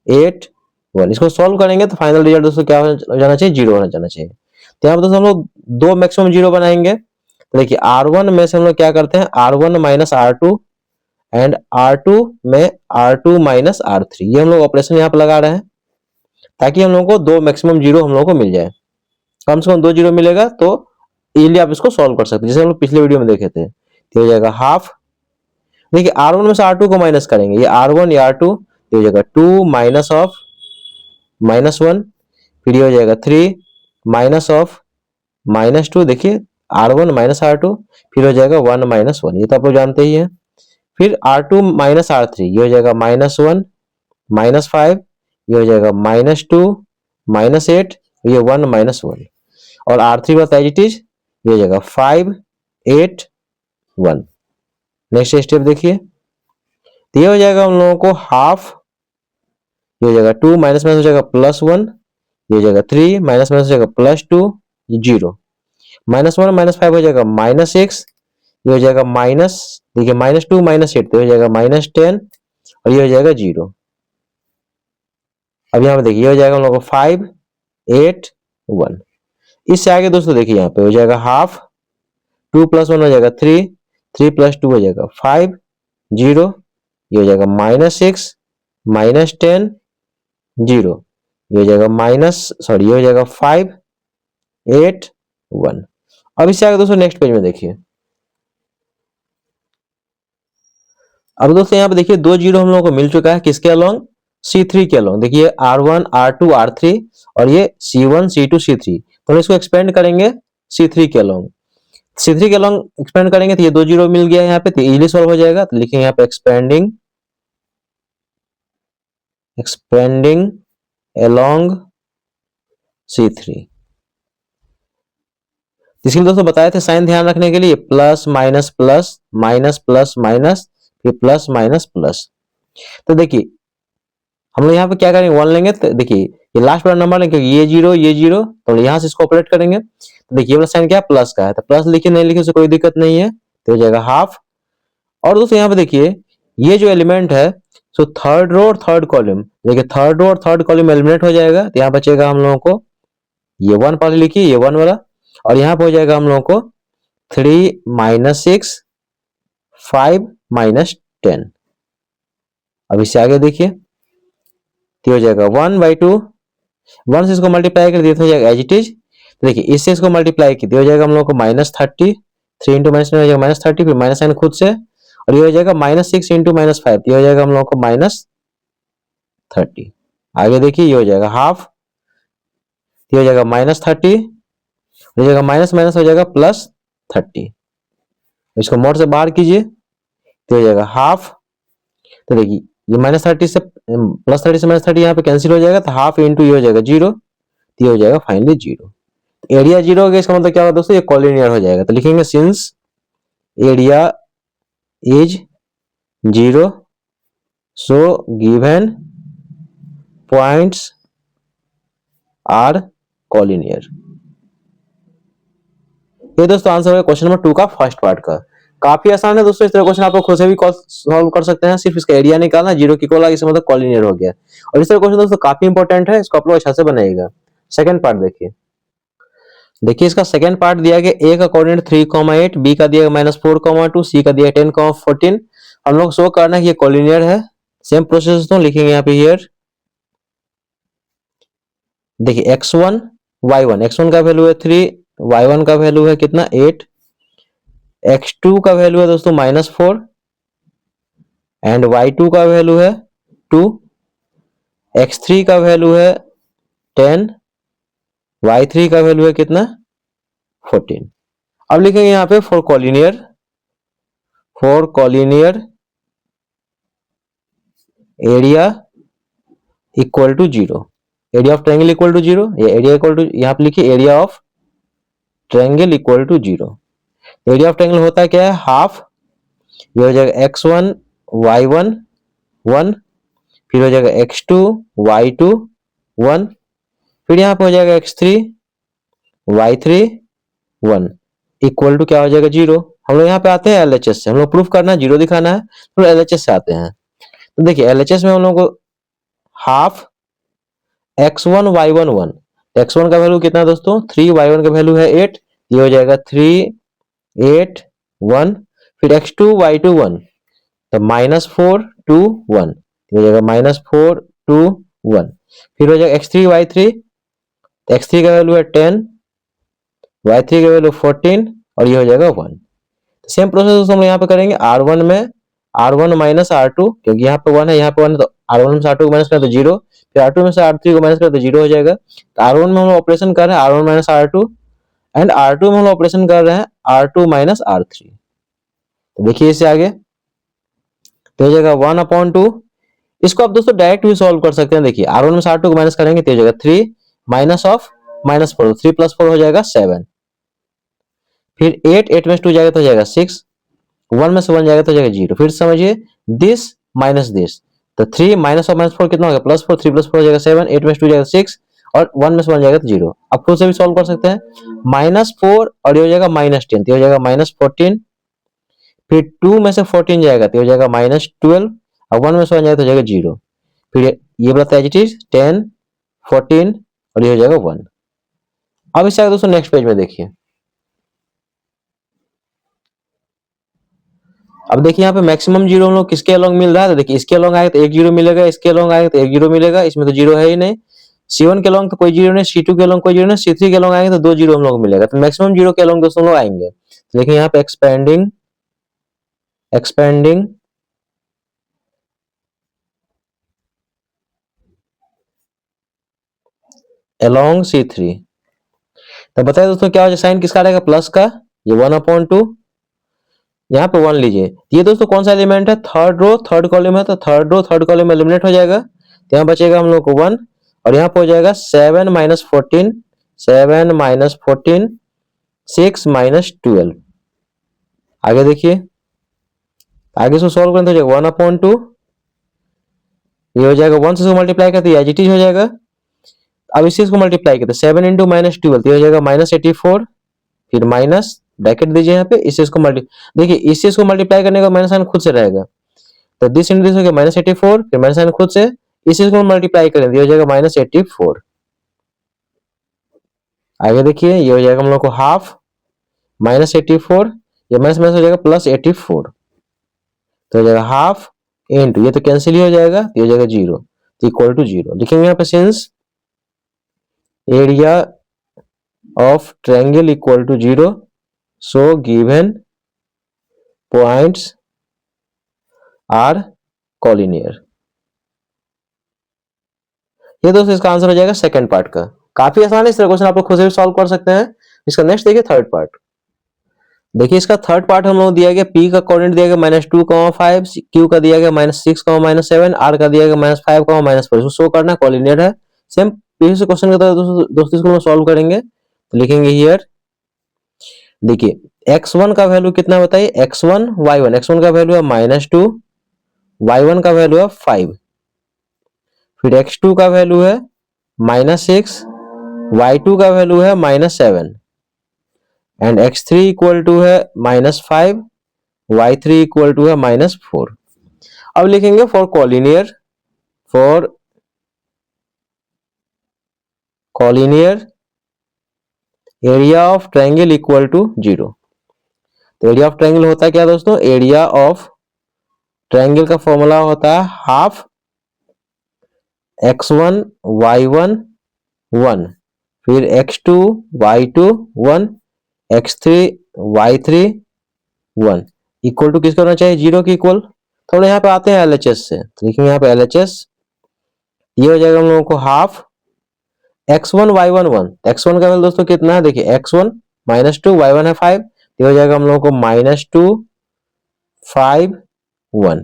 8 1। इसको सॉल्व करेंगे तो फाइनल रिजल्ट दोस्तों क्या हो जाना चाहिए, 0 होना जाना चाहिए। तो यहाँ पर दोस्तों हम लोग दो मैक्सिमम 0 बनाएंगे। तो देखिए R1 में से हम लोग क्या करते हैं, R1 - R2 एंड R2 में R2 - R3, ये हम लोग ऑपरेशन यहाँ पे लगा रहे हैं ताकि हम लोग को दो मैक्सिमम 0 हम लोग को मिल जाए। कम से कम 2 0 मिलेगा तो इजीली आप इसको सॉल्व कर सकते हैं, जैसे हम लोग पिछले वीडियो में देखे थे। तो हो जाएगा हाफ, देखिए R1 में से R2 को माइनस करेंगे, ये R1 या R2, तो हो जाएगा 2 माइनस ऑफ -1, फिर ये हो जाएगा 3 माइनस ऑफ -2, देखिए R1 - R2, फिर हो जाएगा 1 - 1, ये तो आप लोग जानते ही हैं। फिर R2 - R3, ये हो जाएगा -1 -5, ये हो जाएगा -2 -8, ये 1 -1 और R3 बता एज इट इज, ये हो जाएगा 5 8 1। नेक्स्ट स्टेप देखिए, तो ये हो जाएगा हम लोगों को हाफ, ये हो जाएगा 2 माइनस हो जाएगा +1, ये हो जाएगा 3 माइनस हो जाएगा +2, ये 0, -1 -5 हो जाएगा -6, ये हो जाएगा माइनस, देखिए -2 -8, तो हो जाएगा -10 और ये हो जाएगा 0। अब यहाँ पे देखिए, ये हो जाएगा हम लोग को 5 8 1। इससे आगे दोस्तों देखिए यहाँ पे हो जाएगा हाफ, 2 + 1 हो जाएगा 3, 3 + 2 हो जाएगा 5 0, ये हो जाएगा -6 -10 0, ये हो जाएगा ये हो जाएगा 5 8 1। अब इससे आगे दोस्तों नेक्स्ट पेज में देखिए, अब दोस्तों यहाँ पे देखिए 2 0 हम लोगों को मिल चुका है, किसके अलोंग, C3 के अलोंग। देखिए R1 R2 R3 और ये C1 C2 C3, तो हम इसको एक्सपेंड करेंगे C3 के अलोंग। C3 के अलोंग एक्सपेंड करेंगे तो ये 2 0 मिल गया यहाँ पे, तो इजीली सॉल्व हो जाएगा। तो लिखेंगे यहाँ पे एक्सपेंडिंग अलोंग C3। इसके लिए दोस्तों बताए थे साइन ध्यान रखने के लिए, plus minus plus minus plus minus फिर प्लस माइनस प्लस। तो देखिए हम लोग यहाँ पे क्या करेंगे, 1 लेंगे तो देखिए ये लास्ट वाला नंबर लेंगे, ये जीरो तो यहाँ से इसको ऑपरेट करेंगे। तो देखिए वाला साइन क्या है, प्लस का है, तो प्लस लिखे नहीं लिखे उससे कोई दिक्कत नहीं है, तो हो जाएगा हाफ। और दोस्तों यहाँ पे देखिए ये जो एलिमेंट है सो थर्ड रो और थर्ड कॉलम, देखिए थर्ड रो और थर्ड कॉलम एलिमिनेट हो जाएगा, तो यहाँ बचेगा हम लोगों को ये 1 पहले लिखिए, ये 1 वाला, और यहाँ पे हो जाएगा हम लोगों को 3 माइनस 6 5 माइनस 10। अब इससे आगे देखिए तो हो जाएगा 1/2, 1 से इसको मल्टीप्लाई कर दिया तो हो जाएगा एज इट इज। तो देखिए इससे इसको मल्टीप्लाई कर दिया हो जाएगा हम लोग को -30, 3 इंटू माइनस हो जाएगा -30, फिर माइनस साइन खुद से, और ये हो जाएगा -6 इंटू -5, ये हो जाएगा हम लोग को -30। आगे देखिए ये हो जाएगा हाफ, ये हो जाएगा -30, हो जाएगा माइनस माइनस हो जाएगा +30, इसको मोड से बाहर कीजिए तो हो जाएगा हाफ। तो देखिए ये -30 से +30 से -30 यहाँ पे कैंसिल हो जाएगा, तो हाफ इंटू ये हो जाएगा 0, तो ये हो जाएगा फाइनली 0। एरिया 0 हो गया, इसका मतलब क्या होगा दोस्तों, ये कॉलिनियर हो जाएगा। तो लिखेंगे since area is 0 so given points are collinear. ये दोस्तों आंसर है क्वेश्चन नंबर 2 का फर्स्ट पार्ट का। काफी आसान है दोस्तों, इस तरह क्वेश्चन आप लोग खुद से भी सॉल्व कर सकते हैं, सिर्फ इसका एरिया निकालना, 0 की इक्वल इसका मतलब कॉलिनियर हो गया। और इस तरह क्वेश्चन दोस्तों काफी इंपॉर्टेंट है, इसको आप लोग अच्छा से बनाइएगा। सेकंड पार्ट देखिए, देखिए इसका सेकंड पार्ट दिया गया, ए का कोऑर्डिनेट 3,8, बी का दिया गया -4,2, सी का दिया 10,14। हम लोग शो करना है कि ये कॉलिनियर है। सेम प्रोसेस तो लिखेंगे यहाँ पे हियर। देखिए x1 y1, x1 का वैल्यू है 3, y1 का वैल्यू है कितना 8, x2 का वैल्यू है दोस्तों -4 एंड y2 का वैल्यू है 2, x3 का वैल्यू है 10, y3 का वैल्यू है कितना 14। अब लिखेंगे यहाँ पे for collinear area equal to 0, area of triangle equal to 0, ये एरिया इक्वल टू, यहाँ पे लिखिए area of triangle equal to 0। Area of triangle होता है क्या है, हाफ, ये हो जाएगा x1 y1 1, फिर हो जाएगा x2 y2 1, फिर यहाँ पे हो जाएगा x3 y3 1 इक्वल टू क्या हो जाएगा 0। हम लोग यहाँ पे आते हैं LHS से, हम लोग प्रूफ करना है, 0 दिखाना है, तो LHS से आते हैं। तो देखिए LHS में हम लोग को हाफ x1 y1 1, x1 का वैल्यू कितना है दोस्तों 3, y1 का वैल्यू है 8, ये हो जाएगा 3 8 1, फिर x2 y2 1, तो -4 2 1, हो जाएगा -4 2 1, फिर हो जाएगा x3 y3, x3 का वैल्यू है 10, y3 का वैल्यू 14, और ये हो जाएगा 1। सेम प्रोसेस हम यहाँ पे करेंगे R1 में, R1 माइनस R2, क्योंकि यहाँ पे 1 है यहाँ पे 1 है, तो R1 में से R2 को माइनस करें तो 0, फिर R2 में से R3 को माइनस करें तो 0 हो जाएगा। तो R1 में हम लोग ऑपरेशन कर रहे हैं R1 minus R2, and R2 में हम लोग ऑपरेशन कर रहे हैं R2 माइनस R3। तो देखिए इससे आगे तो हो जाएगा 1/2। इसको आप दोस्तों डायरेक्ट भी सॉल्व कर सकते हैं। देखिए R1 में से R2 को माइनस करेंगे तो हो जाएगा 3 माइनस ऑफ -4, 3 + 4 हो जाएगा 7, फिर 8 में से 2 जाएगा तो हो जाएगा 6, 1 में से 1 जाएगा तो हो जाएगा 0। फिर समझिए दिस माइनस दिस, तो 3 माइनस ऑफ -4 कितना हो गया +4, 3 + 4 हो जाएगा 7, 8 में से 2 जाएगा 6, और 1 में से 1 जाएगा तो 0। आप खुद से भी सॉल्व कर सकते हैं, -4 और ये हो जाएगा -10, तो हो जाएगा -14, फिर 2 में से 14 जाएगा तो हो जाएगा -12, और 1 में से 1 जाएगा तो हो जाएगा 0। फिर ये बताता है 10 14, और ये हो जाएगा 1। अब इससे आगे दोस्तों नेक्स्ट पेज में देखिए, अब देखिए यहाँ पे मैक्सिमम 0 हम लोग किसके अलोंग मिल रहा है, तो देखिए इसके अलोंग आएगा तो 1 0 मिलेगा, इसके अलोंग आएगा तो 1 0 मिलेगा, इसमें तो 0 है ही नहीं। C1 के अलोंग तो कोई 0 नहीं, C2 के अलोंग कोई 0 नहीं, C3 के अलोंग आएंगे तो 2 0 हम लोग मिलेगा, तो मैक्सिमम 0 के अलोंग दोस्तों लोग आएंगे। तो देखिए यहाँ पे एक्सपेंडिंग अलोंग C3, तो बताइए दोस्तों क्या हो जाए, साइन किसका रहेगा प्लस का, ये 1/2, यहाँ पे 1 लीजिए। ये दोस्तों कौन सा एलिमेंट है, थर्ड रो थर्ड कॉलम है, तो third row third column eliminate हो जाएगा, तो यहाँ बचेगा हम लोग को 1, और यहाँ पे हो जाएगा 7 - 14, 7 - 14 6 माइनस 12। आगे देखिए, आगे इसको सॉल्व करें तो हो जाएगा 1/2, ये हो जाएगा 1 से इसको मल्टीप्लाई करते एज इट इज हो जाएगा। अब इस चीज को मल्टीप्लाई करते 7 इंटू माइनस 12 तो हो जाएगा -84, फिर माइनस ब्रैकेट दीजिए यहाँ पे, इस चीज को देखिए इस चीज को मल्टीप्लाई करने का माइनस साइन खुद से रहेगा, तो दिस इंटू दिस हो गया -84, फिर माइनस साइन खुद से, इस चीज को मल्टीप्लाई करेंगे हो जाएगा -84। आगे देखिए, ये हो जाएगा हम लोग को हाफ -84, ये माइनस माइनस हो जाएगा +84, तो हो जाएगा हाफ इंटू, ये तो कैंसिल ही हो जाएगा, ये हो जाएगा 0, तो इक्वल टू 0 लिखेंगे यहाँ पे। Since area of triangle equal to 0, so given points are collinear. ये दोस्तों इसका आंसर हो जाएगा सेकंड पार्ट का। काफी आसान है, इस तरह क्वेश्चन आप लोग खुद से भी सॉल्व कर सकते हैं। इसका नेक्स्ट देखिए थर्ड पार्ट। देखिए इसका थर्ड पार्ट हम लोग दिया गया, पी का कोऑर्डिनेट दिया गया -2,5, क्यू का दिया गया -6, -7, आर का दिया गया -5, -4। इसको शो करना कॉलिनियर है। सेम प्रीवियस क्वेश्चन की तरह दोस्तों इसको हम सॉल्व करेंगे, तो लिखेंगे हियर। देखिए x1 का वैल्यू कितना बताइए, x1 y1, x1 का वैल्यू है -2, y1 का वैल्यू है 5, फिर x2 का वैल्यू है -6, y2 का वैल्यू है -7 एंड x3 इक्वल टू है -5, y3 इक्वल टू है -4। अब लिखेंगे for collinear area of triangle equal to 0। तो एरिया ऑफ ट्रायंगल होता है क्या दोस्तों, एरिया ऑफ ट्रायंगल का फॉर्मूला होता है हाफ x1 y1 1, फिर x2 y2 1, x3 y3 1 equal to किसका होना चाहिए, 0 के इक्वल। थोड़ा यहाँ पे आते हैं LHS से, तो लिखेंगे यहाँ पे LHS, ये हो जाएगा हम लोगों को हाफ x1 y1 1, x1 का वैल्यू दोस्तों कितना है, देखिए x1 -2, y1 है 5, ये हो जाएगा हम लोगों को -2 5 1,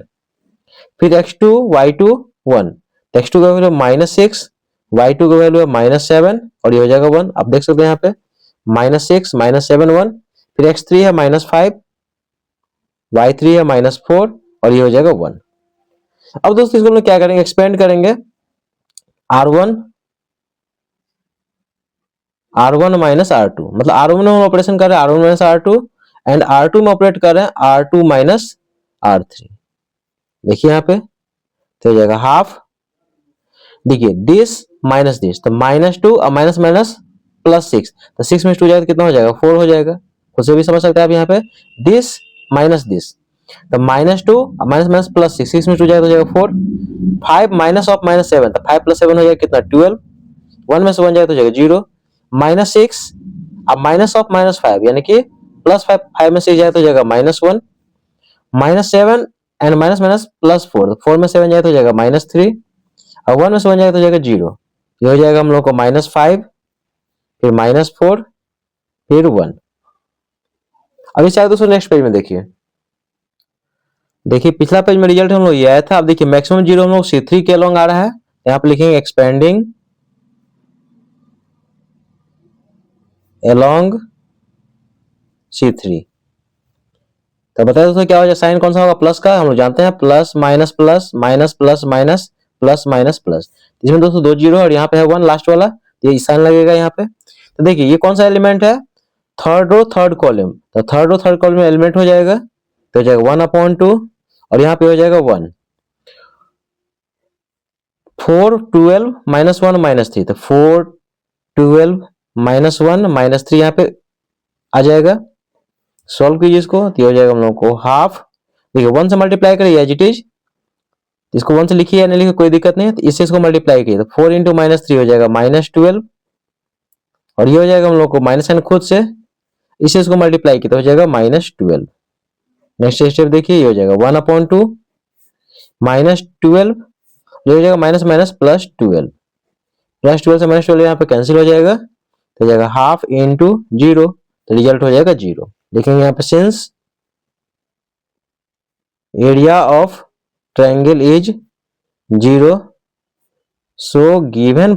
फिर x2 y2 1, x2 का वैल्यू -6, y2 का वैल्यू है -7 और ये हो जाएगा 1। आप देख सकते हैं यहाँ पे -6 -7 1, फिर x3 है -5, y3 है -4 और ये हो जाएगा 1। अब दोस्तों इसको हम लोग क्या करेंगे, एक्सपेंड करेंगे R1 माइनस R2, मतलब R1 में हम ऑपरेशन कर रहे हैं R1 minus R2 and R2 में ऑपरेट कर रहे हैं R2 माइनस R3। देखिए यहाँ पे तो हो जाएगा हाफ, देखिए दिस माइनस दिस, तो -2 और माइनस माइनस +6, तो 6 में 2 जाएगा तो कितना हो जाएगा, 4 हो जाएगा। खुद से भी समझ सकते हैं आप यहाँ पे, दिस माइनस दिस, तो -2 और माइनस माइनस +6, 6 में 2 जाएगा तो हो जाएगा 4, 5 माइनस ऑफ -7, तो 5 + 7 हो जाएगा कितना 12, 1 में से 1 जाएगा तो हो जाएगा 0, -6 अब माइनस ऑफ -5 यानी कि +5, 5 में से जाए तो हो जाएगा -1, -7 एंड माइनस माइनस +4, 4 में 7 जाए तो हो जाएगा -3 और 1 में से 1 जाएगा तो हो जाएगा 0। ये हो जाएगा हम लोग को -5, फिर -4, फिर 1। अब इस दोस्तों नेक्स्ट पेज में देखिए, पिछला पेज में रिजल्ट हम लोग ये आया था। अब देखिए मैक्सिमम 0 हम लोग C3 के अलोंग आ रहा है, यहाँ पे लिखेंगे एक्सपेंडिंग along C3। तो बताइए दोस्तों क्या हो जाए, साइन कौन सा होगा, प्लस का, हम लोग जानते हैं plus minus plus minus plus minus plus minus plus, इसमें दोस्तों 2 0 और यहाँ पे है 1 लास्ट वाला, ये साइन लगेगा यहाँ पे। तो देखिए ये कौन सा एलिमेंट है, थर्ड रो थर्ड कॉलम, तो थर्ड रो थर्ड कॉलम में एलिमेंट हो जाएगा, तो हो जाएगा 1/2 और यहाँ पे हो जाएगा 1, 4 12 -1 -3, तो 4 12 -1 -3 यहाँ पे आ जाएगा। सॉल्व कीजिए इसको, तो हो जाएगा हम लोग को हाफ, देखिए 1 से मल्टीप्लाई करिए एज इट इज, इसको 1 से लिखिए या नहीं लिखिए कोई दिक्कत नहीं है, तो इससे इसको मल्टीप्लाई कीजिए, तो 4 × -3 हो जाएगा -12 और ये हो जाएगा हम लोग को माइनस साइन खुद से, इससे इसको मल्टीप्लाई किया तो हो जाएगा -12। नेक्स्ट स्टेप देखिए, ये हो जाएगा 1/2 -12, ये हो जाएगा माइनस माइनस +12, +12 से -12 यहाँ पे कैंसिल हो जाएगा, तो हो जाएगा हाफ इंटू 0, तो रिजल्ट हो जाएगा 0। लिखेंगे यहाँ पे since area of triangle is 0, so given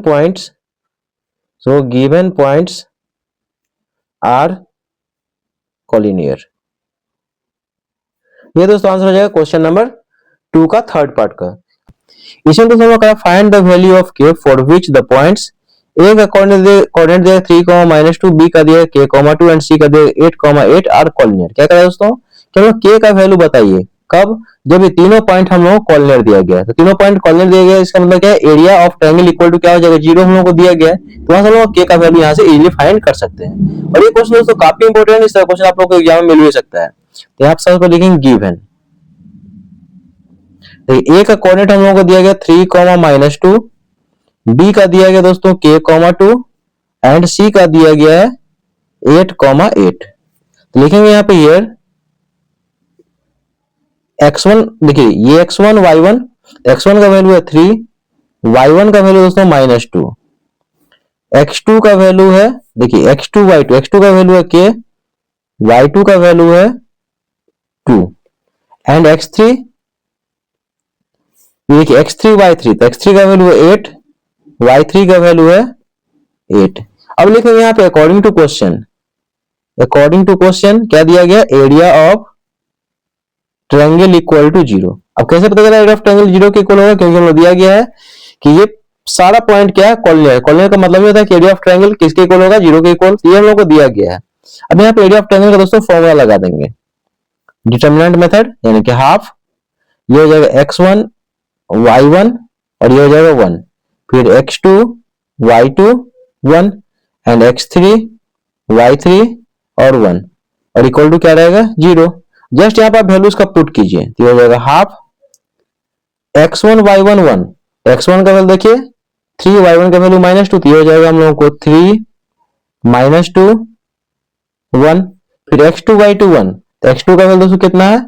points are collinear. ये दोस्तों आंसर हो जाएगा क्वेश्चन नंबर 2 का थर्ड पार्ट का। इसमें दोस्तों क्या, find the value of k for which the points A का कोऑर्डिनेट दिया 3, -2, बी का दिया k, 2 एंड सी का दिया 8, 8 आर कॉलिनियर। क्या करा दोस्तों, केवल k का वैल्यू बताइए कब, जब ये तीनों पॉइंट हम लोगों को कॉलिनियर दिया गया है। तो तीनों पॉइंट कॉलिनियर दिया गया है, इसका मतलब क्या है, area of triangle equal to क्या हो जाएगा, 0 हम लोगों को दिया गया है। तो वहां से हम लोग k का वैल्यू यहाँ से इजीली फाइंड कर सकते हैं। और ये क्वेश्चन दोस्तों काफी इंपॉर्टेंट है, इस तरह क्वेश्चन आप लोगों को एग्जाम में मिल भी सकता है। तो यहाँ पर लिखेंगे गिवन, ए का कोऑर्डिनेट हम लोगों को दिया गया 3, -2, बी का दिया गया दोस्तों k, 2 एंड सी का दिया गया है 8, 8। तो लिखेंगे यहाँ पे हियर x1, देखिए ये x1 y1, x1 का वैल्यू है 3, y1 का वैल्यू दोस्तों -2, x2 का वैल्यू है, देखिए x2 y2, x2 का वैल्यू है k, y2 का वैल्यू है 2 एंड x3, देखिए x3 y3, तो x3 का वैल्यू है 8, y3 का वैल्यू है 8। अब लिखेंगे यहाँ पे according to question, according to question क्या दिया गया, area of triangle equal to 0। अब कैसे पता चला एरिया ऑफ ट्रायंगल 0 के इक्वल होगा, क्योंकि हमें दिया गया है कि ये सारा पॉइंट क्या है, कॉलिनियर है। कॉलिनियर का मतलब ये होता है कि एरिया ऑफ ट्रायंगल किसके इक्वल होगा, 0 के इक्वल। ये हम लोग को दिया गया है। अब यहाँ पे एरिया ऑफ ट्रायंगल का दोस्तों फॉर्मूला लगा देंगे, डिटरमिनेंट मेथड, यानी कि हाफ, ये हो जाएगा x1 y1 और ये हो जाएगा 1, फिर x2 y2 1 and x3 y3 और 1 और इक्वल टू क्या रहेगा, 0। जस्ट यहाँ पर आप वैल्यूज का पुट कीजिए, तो हो जाएगा हाफ x1 y1 1, x1 का वैल्यू देखिए 3, y1 का वैल्यू -2, तो हो जाएगा हम लोगों को 3 -2 1, फिर x2 y2 1, तो x2 का वैल्यू दोस्तों कितना है,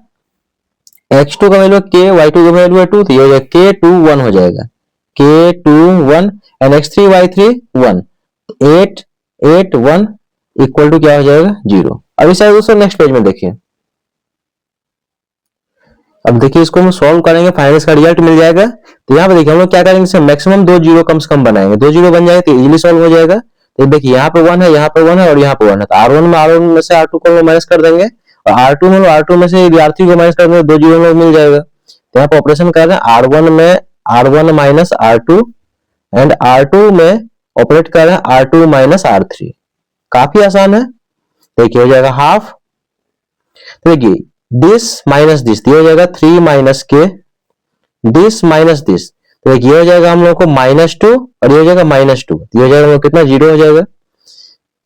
x2 का वैल्यू k, y2 का वैल्यू है 2, तो ये हो जाएगा k2 1 हो जाएगा, k2 1 and x3 y3 1, 8 8 1 equal to क्या हो जाएगा, 0। अब इस दोस्तों नेक्स्ट पेज में देखिए, अब देखिए इसको हम सॉल्व करेंगे, फाइनल इसका रिजल्ट मिल जाएगा। तो यहाँ पे देखिए हम लोग क्या करेंगे, मैक्सिमम 2 जीरो कम से कम बनाएंगे, 2 जीरो बन जाएगा तो इजीली सॉल्व हो जाएगा। तो देखिए यहाँ पे 1 है, यहाँ पे 1 है और यहाँ पे 1 है, तो R1 में से R2 को माइनस कर देंगे और R2 में से R3 को माइनस कर देंगे, 2 जीरो में मिल जाएगा। तो यहाँ पे ऑपरेशन कर रहे हैं R1 में R1 minus R2 and R2 में ऑपरेट कर रहे हैं R2 माइनस R3। काफी आसान है। देखिए हो जाएगा हाफ, देखिए दिस माइनस दिस, ये हो जाएगा 3 माइनस के, दिस माइनस दिस, तो ये हो जाएगा हम लोग को -2 और ये हो जाएगा -2, ये हो जाएगा हम लोग कितना, 0 हो जाएगा,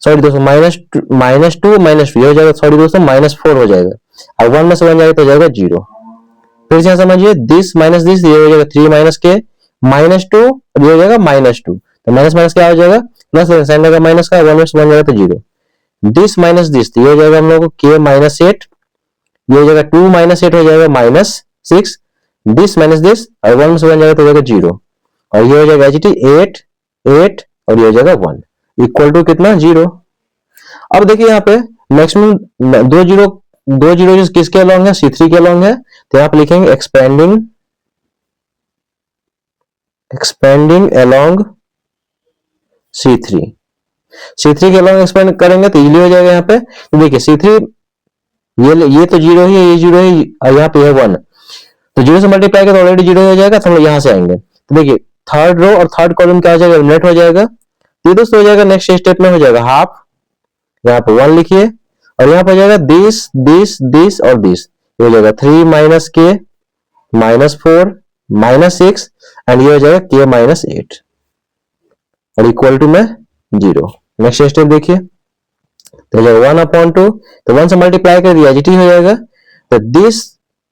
सॉरी दोस्तों -2 -2 ये हो जाएगा, सॉरी दोस्तों -4 हो जाएगा, अब 1 में से 1 जाएगा तो हो जाएगा 0। फिर से समझिए दिस माइनस दिस, ये हो जाएगा 3 माइनस के -2 और ये हो जाएगा -2, तो माइनस माइनस क्या हो जाएगा, प्लस साइन लगा माइनस का, 1 में से 1 जाएगा तो 0। दिस माइनस दिस, ये हो जाएगा हम लोग को k -8, ये हो जाएगा 2 -8 हो जाएगा -6, दिस माइनस दिस और 1 में से 1 जाएगा तो हो जाएगा 0 और ये हो जाएगा 8 8 और ये हो जाएगा 1 इक्वल टू कितना, 0। अब देखिए यहाँ पे मैक्सिमम 2 जीरो किसके अलॉन्ग है, C3 के अलॉन्ग है, तो यहाँ पे लिखेंगे एक्सपेंडिंग अलॉन्ग C3 के अलॉन्ग एक्सपेंड करेंगे तो इजीली हो जाएगा। यहाँ पे तो देखिए C3 ये तो 0 ही है, ये 0 है और यहाँ पे है 1, तो 0 से मल्टीप्लाई करें तो ऑलरेडी 0 हो जाएगा, तो हम लोग यहाँ से आएंगे। तो देखिए थर्ड रो और थर्ड कॉलम क्या हो जाएगा, एलिमिनेट हो जाएगा। तो दोस्तों हो जाएगा नेक्स्ट स्टेप में हो जाएगा हाफ, यहाँ पे 1 लिखिए और यहाँ पे हो जाएगा दिस दिस दिस और दिस, ये हो जाएगा 3 माइनस के -4 -6 एंड ये हो जाएगा k -8 और इक्वल टू में 0। नेक्स्ट स्टेप देखिए, तो 1/2, तो 1 से मल्टीप्लाई कर दिया जीटी हो जाएगा, तो दिस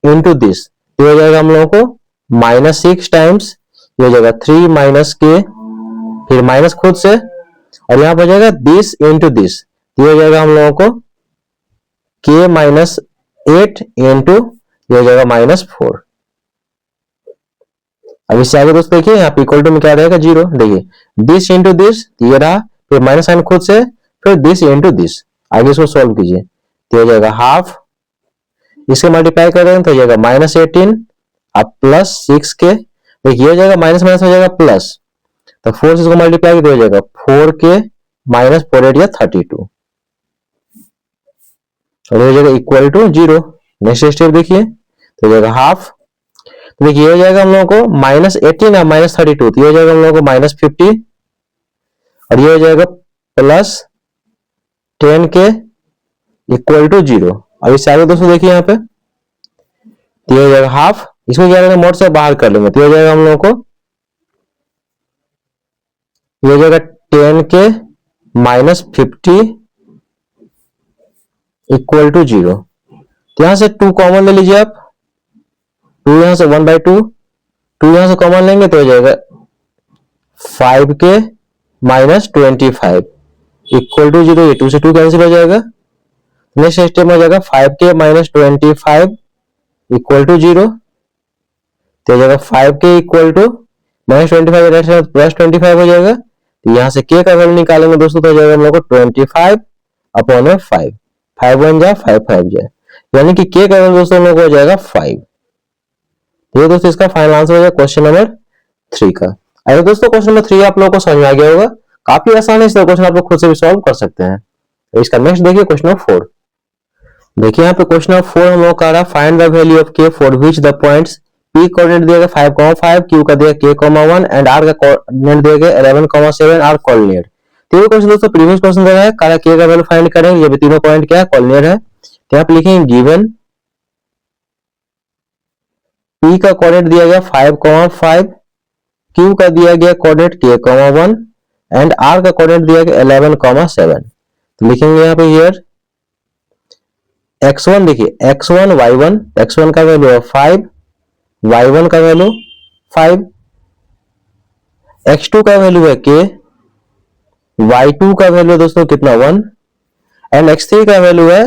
इंटू दिस, ये हो जाएगा हम लोगों को -6 टाइम्स, ये हो जाएगा 3 माइनस के, फिर माइनस खुद से और यहाँ पर हो जाएगा दिस इंटू दिस, ये हो जाएगा हम लोगों को k -8 इंटू ये हो जाएगा -4। अब इससे आगे दोस्तों देखिए यहाँ पे इक्वल टू में क्या रहेगा, 0। देखिए दिस इंटू दिस, ये रहा, फिर माइनस साइन खुद से, फिर दिस इंटू दिस, आगे इसको सॉल्व कीजिए तो हो जाएगा हाफ, इसके मल्टीप्लाई कर देंगे तो हो जाएगा -18 अब +6 के, देखिए हो जाएगा माइनस माइनस हो जाएगा प्लस, तो 4 से इसको मल्टीप्लाई कर हो जाएगा 4 के -4 8 या 32। और हो जाएगा इक्वल टू 0। नेक्स्ट स्टेप देखिए, तो हो जाएगा हाफ। तो देखिए हो जाएगा हम लोगों को -18 और -32, तो ये हो जाएगा हम लोगों को -50 और ये हो जाएगा +10 के इक्वल टू 0। अब इससे आगे दोस्तों देखिए यहाँ पे, तो ये हो जाएगा हाफ। इसको क्या करेंगे, मोड से बाहर कर लेंगे, तो ये हो जाएगा हम लोगों को, ये हो जाएगा 10 के -50 इक्वल टू 0। तो यहां से 2 कॉमन ले लीजिए आप, 2 यहां से 1/2, 2 यहां से कॉमन लेंगे तो हो जाएगा 5 के -25 इक्वल टू 0। ये 2 से 2 कैंसिल हो जाएगा। नेक्स्ट स्टेप में हो जाएगा 5 के -25 इक्वल टू 0। तो हो जाएगा 5 के इक्वल टू -25 +25 हो जाएगा। तो यहां से के का वैल्यू निकालेंगे दोस्तों, तो हो जाएगा हम लोग को 25 अपॉन 5, 5 1 जा 5 5 जाए, यानी कि के का वैल्यू दोस्तों हम लोग को हो जाएगा 5। ये दोस्तों इसका फाइनल आंसर हो जाएगा क्वेश्चन नंबर 3 का। अगर दोस्तों क्वेश्चन नंबर 3 आप लोगों को समझ में आ गया होगा, काफी आसान है, इसका क्वेश्चन आप लोग खुद से भी सॉल्व कर सकते हैं। इसका नेक्स्ट देखिए क्वेश्चन नंबर 4। देखिए यहाँ पे क्वेश्चन नंबर 4 हम लोग का रहा, फाइंड द वैल्यू ऑफ के for which the points P coordinate दिया गया 5,5, क्यू का दिया k, 1 एंड आर का कोऑर्डिनेट दिया गया 11,7 आर कोऑर्डिनेट। तो ये क्वेश्चन दोस्तों प्रीवियस क्वेश्चन दिया है, काला के का वैल्यू फाइंड करेंगे। ये भी तीनों पॉइंट क्या है, कोऑर्डिनेट है। तो यहाँ पे लिखेंगे गिवन P का कोऑर्डिनेट दिया गया 5,5, Q का दिया गया कोऑर्डिनेट k, 1 एंड R का कोऑर्डिनेट दिया गया 11,7। तो लिखेंगे यहाँ पे हियर x1, देखिए x1 y1, x1 का वैल्यू है 5, y1 का वैल्यू 5, x2 का वैल्यू है k, y2 का वैल्यू दोस्तों कितना 1 एंड x3 का वैल्यू है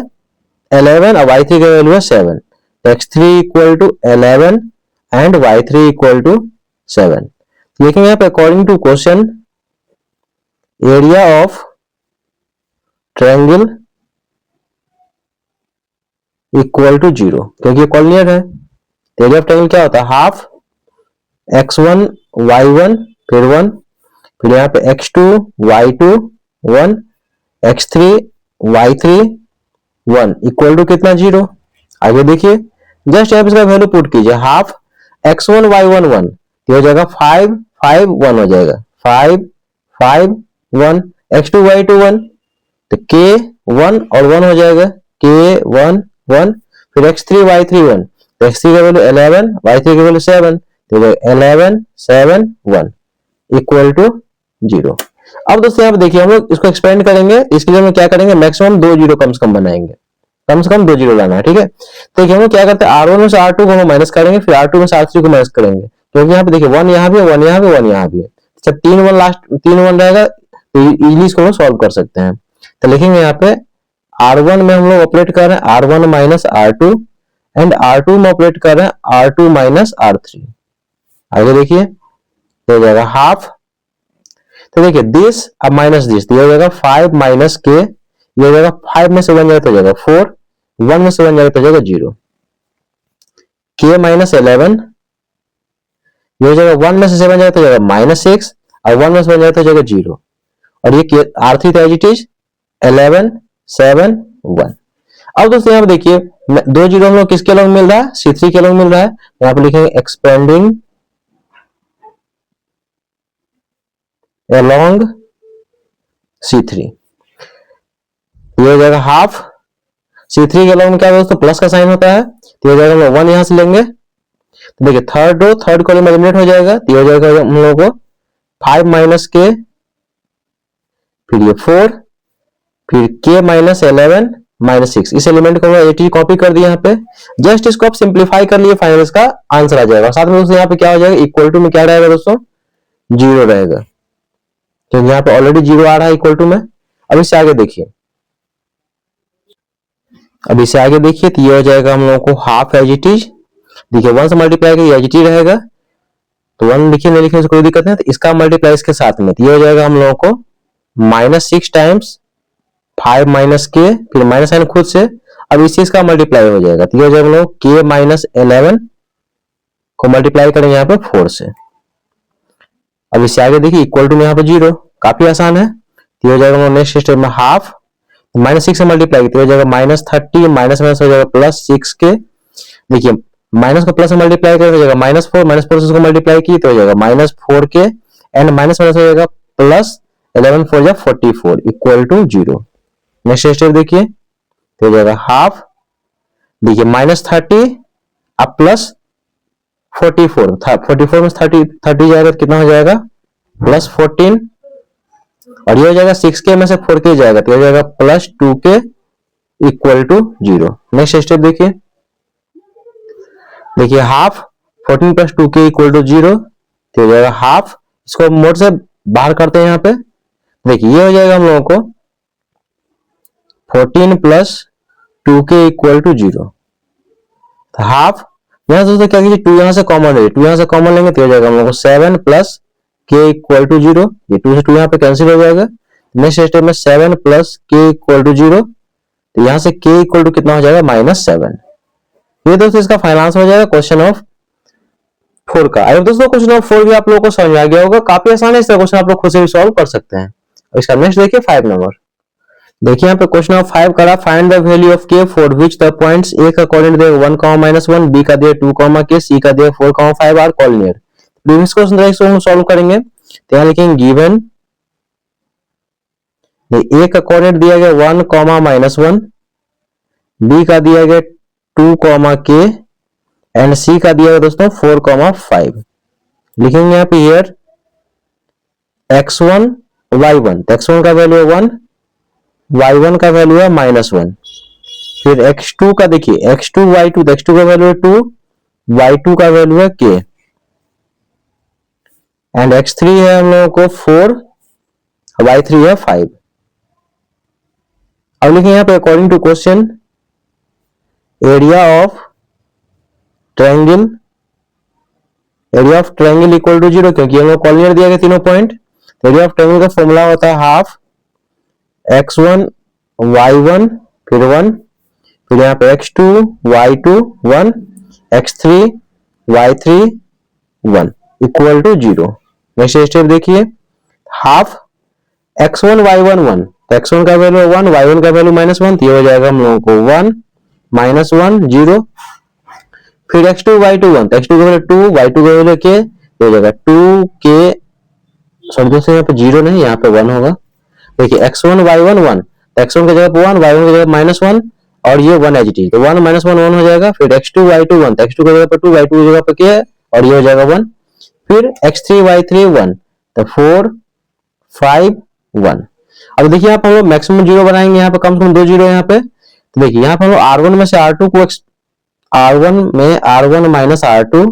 11 और y3 का वैल्यू है 7। x3 equal to 11 and y3 equal to 7। लेकिन यहाँ पे according to question area of triangle equal to 0, क्योंकि ये कोऑर्डिनेट है। एरिया ऑफ ट्रायंगल क्या होता है, हाफ x1 y1 फिर 1, फिर यहाँ पे x2 y2 1, x3 y3 1 equal to कितना 0। आगे देखिए जस्ट यहाँ पे इसका वैल्यू पुट कीजिए, हाफ x1 y1 1, ये हो जाएगा 5 5 1 हो जाएगा, 5 5 1, x2 y2 1, तो k 1 और 1 हो जाएगा, k 1 1, फिर x3 y3 1, तो x3 का वैल्यू 11, y3 का वैल्यू 7, तो 11 7 1 इक्वल टू 0। अब दोस्तों यहाँ पे देखिए हम लोग इसको एक्सपेंड करेंगे, इसके लिए हम क्या करेंगे, मैक्सिमम 2 जीरो कम से कम बनाएंगे, कम से कम 2 जीरो लाना है, ठीक है। तो देखिए हम लोग क्या करते हैं, R1 में से R2 को हम माइनस करेंगे, फिर R2 में से R3 को माइनस करेंगे, क्योंकि यहाँ पे देखिए 1 यहाँ भी है, 1 यहाँ भी, 1 यहाँ भी है। जब 3 1 लास्ट 3 1 रहेगा तो इजीली इसको हम सॉल्व कर सकते हैं। तो लिखेंगे यहाँ पे R1 में हम लोग ऑपरेट कर रहे हैं R1 minus R2 and R2 में ऑपरेट कर रहे हैं R2 माइनस R3। आगे देखिए तो हो जाएगा हाफ, तो देखिए दिस अब माइनस दिस, तो ये हो जाएगा 5 माइनस के, ये हो जाएगा 5 में से 1 जाएगा तो हो जाएगा 4, 1 में से 1 जाएगा तो हो जाएगा 0, के माइनस 11, ये हो जाएगा 1 में से 7 जाएगा तो हो जाएगा -6 और 1 में से 1 जाएगा तो हो जाएगा 0, और ये R3 था एज इट इज 11 7 1। अब दोस्तों यहाँ पे देखिए 2 जीरो हम लोग किसके अलग मिल रहा है, C3 के अलग मिल रहा है। यहाँ पे लिखेंगे एक्सपेंडिंग along C3, ये हो जाएगा हाफ, C3 के अलग में क्या दोस्तों प्लस का साइन होता है, तो हो जाएगा हम लोग 1 यहां से लेंगे, तो देखिए थर्ड कॉलम एलिमिनेट हो जाएगा, तो हो जाएगा हम लोगों को 5 माइनस के, फिर ये 4, फिर k माइनस 11 माइनस 6, इस एलिमेंट को हम कॉपी कर दिया यहाँ पे, जस्ट इसको आप सिंप्लीफाई कर लिए, फाइनल इसका आंसर आ जाएगा। साथ में दोस्तों यहाँ पे क्या हो जाएगा, इक्वल टू में क्या रहेगा दोस्तों 0 रहेगा, क्योंकि यहाँ पे ऑलरेडी 0 आ रहा है इक्वल टू में। अब इससे आगे देखिए, अब इससे आगे देखिए तो ये हो जाएगा हम लोगों को हाफ एज इट इज, देखिए 1 से मल्टीप्लाई करिए एज इट इज रहेगा, तो 1 लिखिए नहीं लिखिए कोई दिक्कत नहीं, तो इसका मल्टीप्लाई इसके साथ में, तो ये हो जाएगा हम लोगों को -6 टाइम्स 5 माइनस के, फिर माइनस साइन खुद से, अब इस चीज का मल्टीप्लाई हो जाएगा, तो ये हो जाएगा हम लोग k माइनस 11 को मल्टीप्लाई करेंगे यहाँ पे 4 से। अब इससे आगे देखिए इक्वल टू में यहाँ पे 0, काफी आसान है, तो हो जाएगा नेक्स्ट स्टेप में हाफ, माइनस 6 से मल्टीप्लाई किया हो जाएगा माइनस 30, माइनस माइनस हो जाएगा प्लस 6 के। देखिए माइनस को प्लस से मल्टीप्लाई कर हो जाएगा माइनस 4, माइनस 4 से उसको मल्टीप्लाई की तो हो जाएगा माइनस 4 के एंड माइनस माइनस हो जाएगा प्लस 11 4 जा 44 इक्वल टू 0। नेक्स्ट स्टेप देखिए तो हो जाएगा हाफ, देखिए माइनस 30 अब प्लस 44, 44 में 30 जाएगा तो कितना हो जाएगा प्लस 14, और ये हो जाएगा 6 के में से 4 के जाएगा तो हो जाएगा प्लस 2 के इक्वल टू 0। नेक्स्ट स्टेप देखिए, देखिए हाफ 14 प्लस 2 के इक्वल टू 0 तो हो जाएगा हाफ। इसको मोड से बाहर करते हैं यहाँ पे, देखिए ये हो जाएगा हम लोगों को 14 प्लस 2 के इक्वल टू 0 हाफ। यहां से दोस्तों क्या कीजिए 2 यहां से कॉमन ले, 2 यहां से कॉमन लेंगे तो हो जाएगा हम लोग को 7 प्लस के इक्वल टू 0, ये 2 से 2 यहाँ पे कैंसिल हो जाएगा। नेक्स्ट स्टेप में 7 प्लस के इक्वल टू 0 तो यहां से के इक्वल टू कितना हो जाएगा -7। ये दोस्तों इसका फाइनल आंसर हो जाएगा क्वेश्चन ऑफ 4 का। आई दोस्तों क्वेश्चन ऑफ 4 भी आप लोगों को समझ आ गया होगा, काफी आसान है, इसका क्वेश्चन आप लोग खुद से भी सॉल्व कर सकते हैं। इसका नेक्स्ट देखिए 5 नंबर, देखिए यहाँ पे क्वेश्चन ऑफ 5 करा, फाइंड द वैल्यू ऑफ के for which the points A का कोऑर्डिनेट देगा 1, -1, बी का देगा 2, के, सी का देगा 4, 5 are collinear. Previous question direct हम सॉल्व करेंगे तो यहाँ लिखेंगे गिवन ए का कोऑर्डिनेट दिया गया 1, -1, बी का दिया गया 2, के एंड सी का दिया गया दोस्तों 4, 5। लिखेंगे यहाँ पे हियर x1 y1, x1 का वैल्यू है 1, y1 का वैल्यू है -1। फिर x2 का देखिए x2 y2, तो x2 का वैल्यू है 2, y2 का वैल्यू है k एंड x3 है हम लोगों को 4, y3 है 5। अब लिखेंगे यहाँ पे according to question area of triangle equal to 0, क्योंकि हम लोग कॉर्डिनेट दिया गया तीनों पॉइंट। एरिया ऑफ ट्रायंगल का फॉर्मूला होता है हाफ x1 y1 फिर 1, फिर यहाँ पे x2 y2 1, x3 y3 1 equal to 0। Next step देखिए हाफ x1 y1 1, तो x1 का वैल्यू 1, y1 का वैल्यू -1, तो ये हो जाएगा हम लोगों को 1 -1 0। फिर x2 y2 1, तो x2 का वैल्यू 2, y2 का वैल्यू k, हो जाएगा 2 के, सॉरी दोस्तों यहाँ पे 0 नहीं यहाँ पे 1 होगा। देखिए x1 y1 1, तो x1 की जगह पे 1, y1 की जगह -1 और ये 1 एच टी, तो 1 -1 1 हो जाएगा। फिर x2 y2 1, तो x2 की जगह पे 2, y2 की जगह पे k और ये हो जाएगा 1। फिर x3 y3 1, तो 4 5 1। अब देखिए यहाँ पे हम लोग मैक्सिमम 0 बनाएंगे, यहाँ पे कम से कम 2 0 यहाँ पे। तो देखिए यहाँ पे हम लोग R1 में से R2 को R1 में R1 minus R2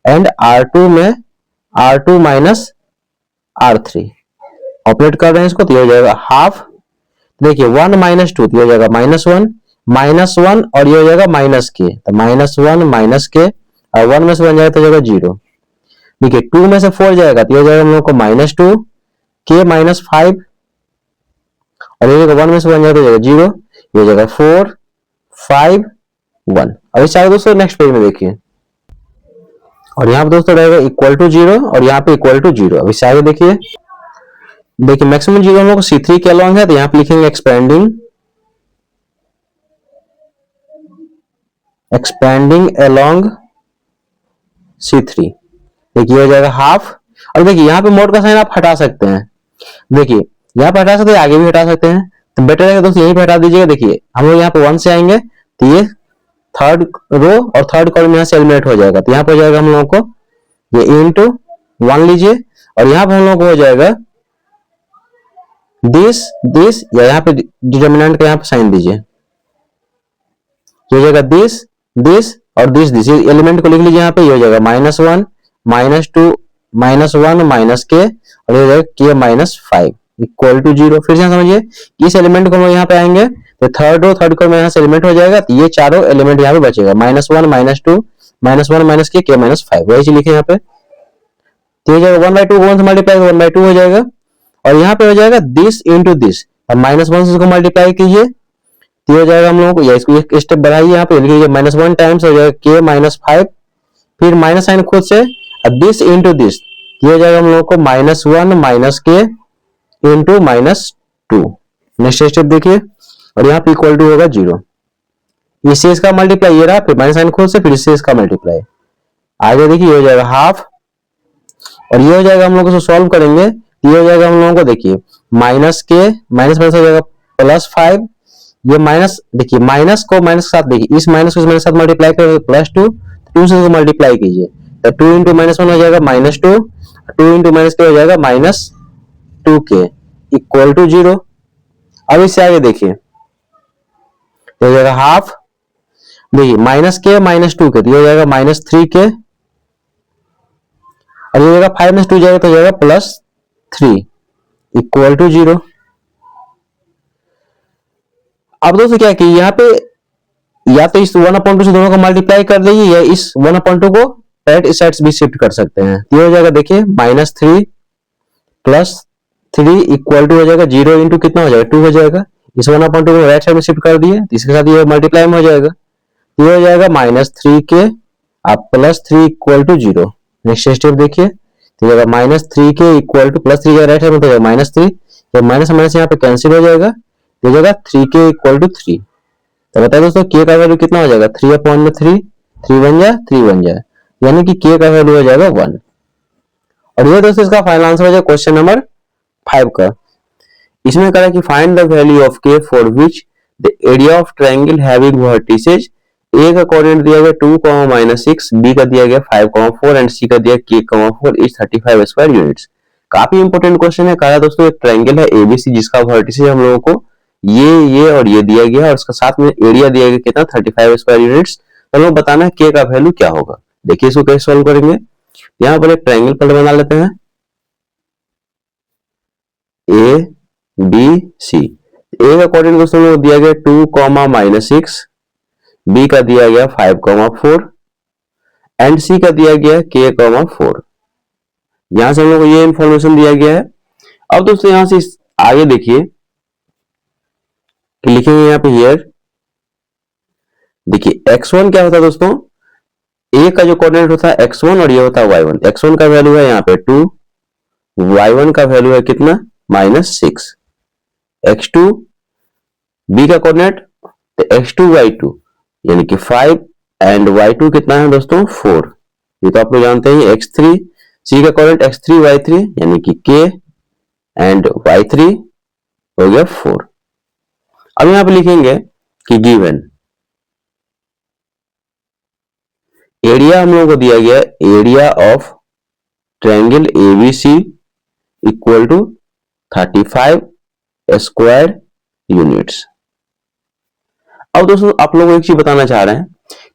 and R2 में R2 माइनस R3 ऑपरेट कर रहे हैं इसको, तो हो जाएगा हाफ। देखिए 1 -2 तो हो जाएगा -1 और ये हो जाएगा -k, तो -1 -k और 1 में से बन जाएगा तो हो जाएगा 0। देखिए 2 में से 4 जाएगा तो ये हो जाएगा हम लोग को -2 k -5 और ये 1 में से बन जाएगा तो हो जाएगा 0, ये हो जाएगा 4 5 1। अब इस आगे दोस्तों नेक्स्ट पेज में देखिए, और यहाँ पे दोस्तों रहेगा इक्वल टू 0 और यहाँ पे इक्वल टू 0। अब इस आगे देखिए मैक्सिमम 0 हम लोग को C3 के अलॉन्ग है, तो यहाँ पे लिखेंगे एक्सपेंडिंग अलोंग C3, देखिए हो जाएगा हाफ। और देखिए यहाँ पे मोड का साइन आप हटा सकते हैं, देखिए यहाँ पे हटा सकते हैं, आगे भी हटा सकते हैं, तो बेटर है दोस्तों यहीं पे हटा दीजिएगा। देखिए हम लोग यहाँ पे 1 से आएंगे तो ये थर्ड रो और थर्ड कॉलम यहाँ से एलिमिनेट हो जाएगा, तो यहाँ पे हो जाएगा हम लोगों को ये इनटू 1 लीजिए और यहाँ पे हम लोगों को हो जाएगा दिस या यहाँ पे डिटरमिनेंट का यहाँ पे साइन दीजिए, ये हो जाएगा दिस और दिस एलिमेंट को लिख लीजिए यहाँ पे, ये हो जाएगा -1 -2 -1 -k और ये हो जाएगा k -5 इक्वल टू 0। फिर से समझिए इस एलिमेंट को हम यहाँ पे आएंगे तो थर्ड रो थर्ड कॉलम यहाँ से एलिमेंट हो जाएगा, तो ये चारों एलिमेंट यहाँ पे बचेगा -1 -2 -1 -k k -5, वही चीज लिखे यहाँ पे। तो हो जाएगा 1/2 को 1 से मल्टीप्लाई 1/2 हो जाएगा और यहाँ पे हो जाएगा दिस इंटू दिस, अब -1 से इसको मल्टीप्लाई कीजिए तो हो जाएगा हम लोगों को, या इसको एक स्टेप बढ़ाइए यहाँ पे लिखिए -1 टाइम्स हो जाएगा k -5, फिर माइनस साइन खुद से, अब दिस इंटू दिस, ये हो जाएगा हम लोगों को -1 -k इंटू -2। नेक्स्ट स्टेप देखिए और यहाँ पे इक्वल टू होगा 0। इससे इसका मल्टीप्लाई ये रहा, फिर माइनस साइन खुद से, फिर इससे इसका मल्टीप्लाई। आगे देखिए ये हो जाएगा हाफ, और ये हो जाएगा हम लोग इसको सॉल्व करेंगे, ये हो जाएगा हम लोगों को देखिए माइनस के माइनस माइनस हो जाएगा +5, ये माइनस देखिए माइनस को माइनस के साथ देखिए इस माइनस को इस माइनस के साथ मल्टीप्लाई करेंगे +2, 2 से इसको मल्टीप्लाई कीजिए तो 2 इंटू -1 हो जाएगा -2, 2 इंटू माइनस के हो जाएगा -2k इक्वल टू 0। अब इससे आगे देखिए तो हो जाएगा हाफ, देखिए माइनस के -2k तो ये हो जाएगा -3k, और ये हो जाएगा 5 में 2 जाएगा तो हो जाएगा +3 इक्वल टू 0। अब दोस्तों क्या किया यहाँ पे, या तो इस 1/2 से दोनों को मल्टीप्लाई कर दीजिए, या इस 1/2 को डायरेक्ट इस साइड से भी शिफ्ट कर सकते हैं। ये हो जाएगा देखिए -3 +3 इक्वल टू हो जाएगा 0 इंटू कितना हो जाएगा 2 हो जाएगा। इस 1/2 को राइट साइड में शिफ्ट कर दिए, इसके साथ ये मल्टीप्लाई में हो जाएगा, ये हो जाएगा -3k आप +3 इक्वल टू 0। नेक्स्ट स्टेप देखिए तो जाएगा -3k equal to +3 right side में तो जाएगा -3, तो माइनस माइनस यहाँ पे कैंसिल हो जाएगा, ये जाएगा 3k इक्वल टू 3। तो बताइए दोस्तों k का वैल्यू कितना हो जाएगा 3/3, 3 बन जाए यानी कि k का वैल्यू हो जाएगा 1। और ये दोस्तों इसका फाइनल आंसर हो जाएगा क्वेश्चन नंबर 5 का। इसमें कहा कि find the value of k for which the area of triangle having vertices, A का कोऑर्डिनेट दिया गया 2, -6, बी का दिया गया 5, 4 एंड सी का दिया k, 4 इज 35 स्क्वायर यूनिट्स। काफी इंपॉर्टेंट क्वेश्चन है। कहा दोस्तों एक ट्रायंगल है एबीसी जिसका वर्टिसेस हम लोगों को ये और ये दिया गया, और उसका साथ में एरिया दिया गया कितना 35 स्क्वायर यूनिट्स। तो हमें बताना है k का वैल्यू क्या होगा। देखिए इसको कैसे सॉल्व करेंगे। यहाँ पर एक ट्रायंगल पहले बना लेते हैं ए बी सी। ए का कोऑर्डिनेट दोस्तों को दिया गया 2, -6, बी का दिया गया 5, 4 एंड सी का दिया गया k, 4। यहां से हम लोग को ये इंफॉर्मेशन दिया गया है। अब दोस्तों यहां से आगे देखिए कि लिखेंगे यहाँ पे हियर, देखिए x1 क्या होता है दोस्तों, a का जो कोऑर्डिनेट होता है x1 और ये होता है y1। x1 का वैल्यू है यहाँ पे 2, y1 का वैल्यू है कितना -6, x2 b का कोऑर्डिनेट तो x2 y2 यानी कि 5 एंड y2 कितना है दोस्तों 4, ये तो आप लोग जानते हैं। x3 c का कोऑर्डिनेट x3 y3 यानी कि k एंड y3 हो गया 4। अब यहां पे लिखेंगे कि गिवन एरिया हम लोगों को दिया गया area of triangle ABC equal to 35 square units. अब दोस्तों आप लोगों को एक चीज बताना चाह रहे हैं,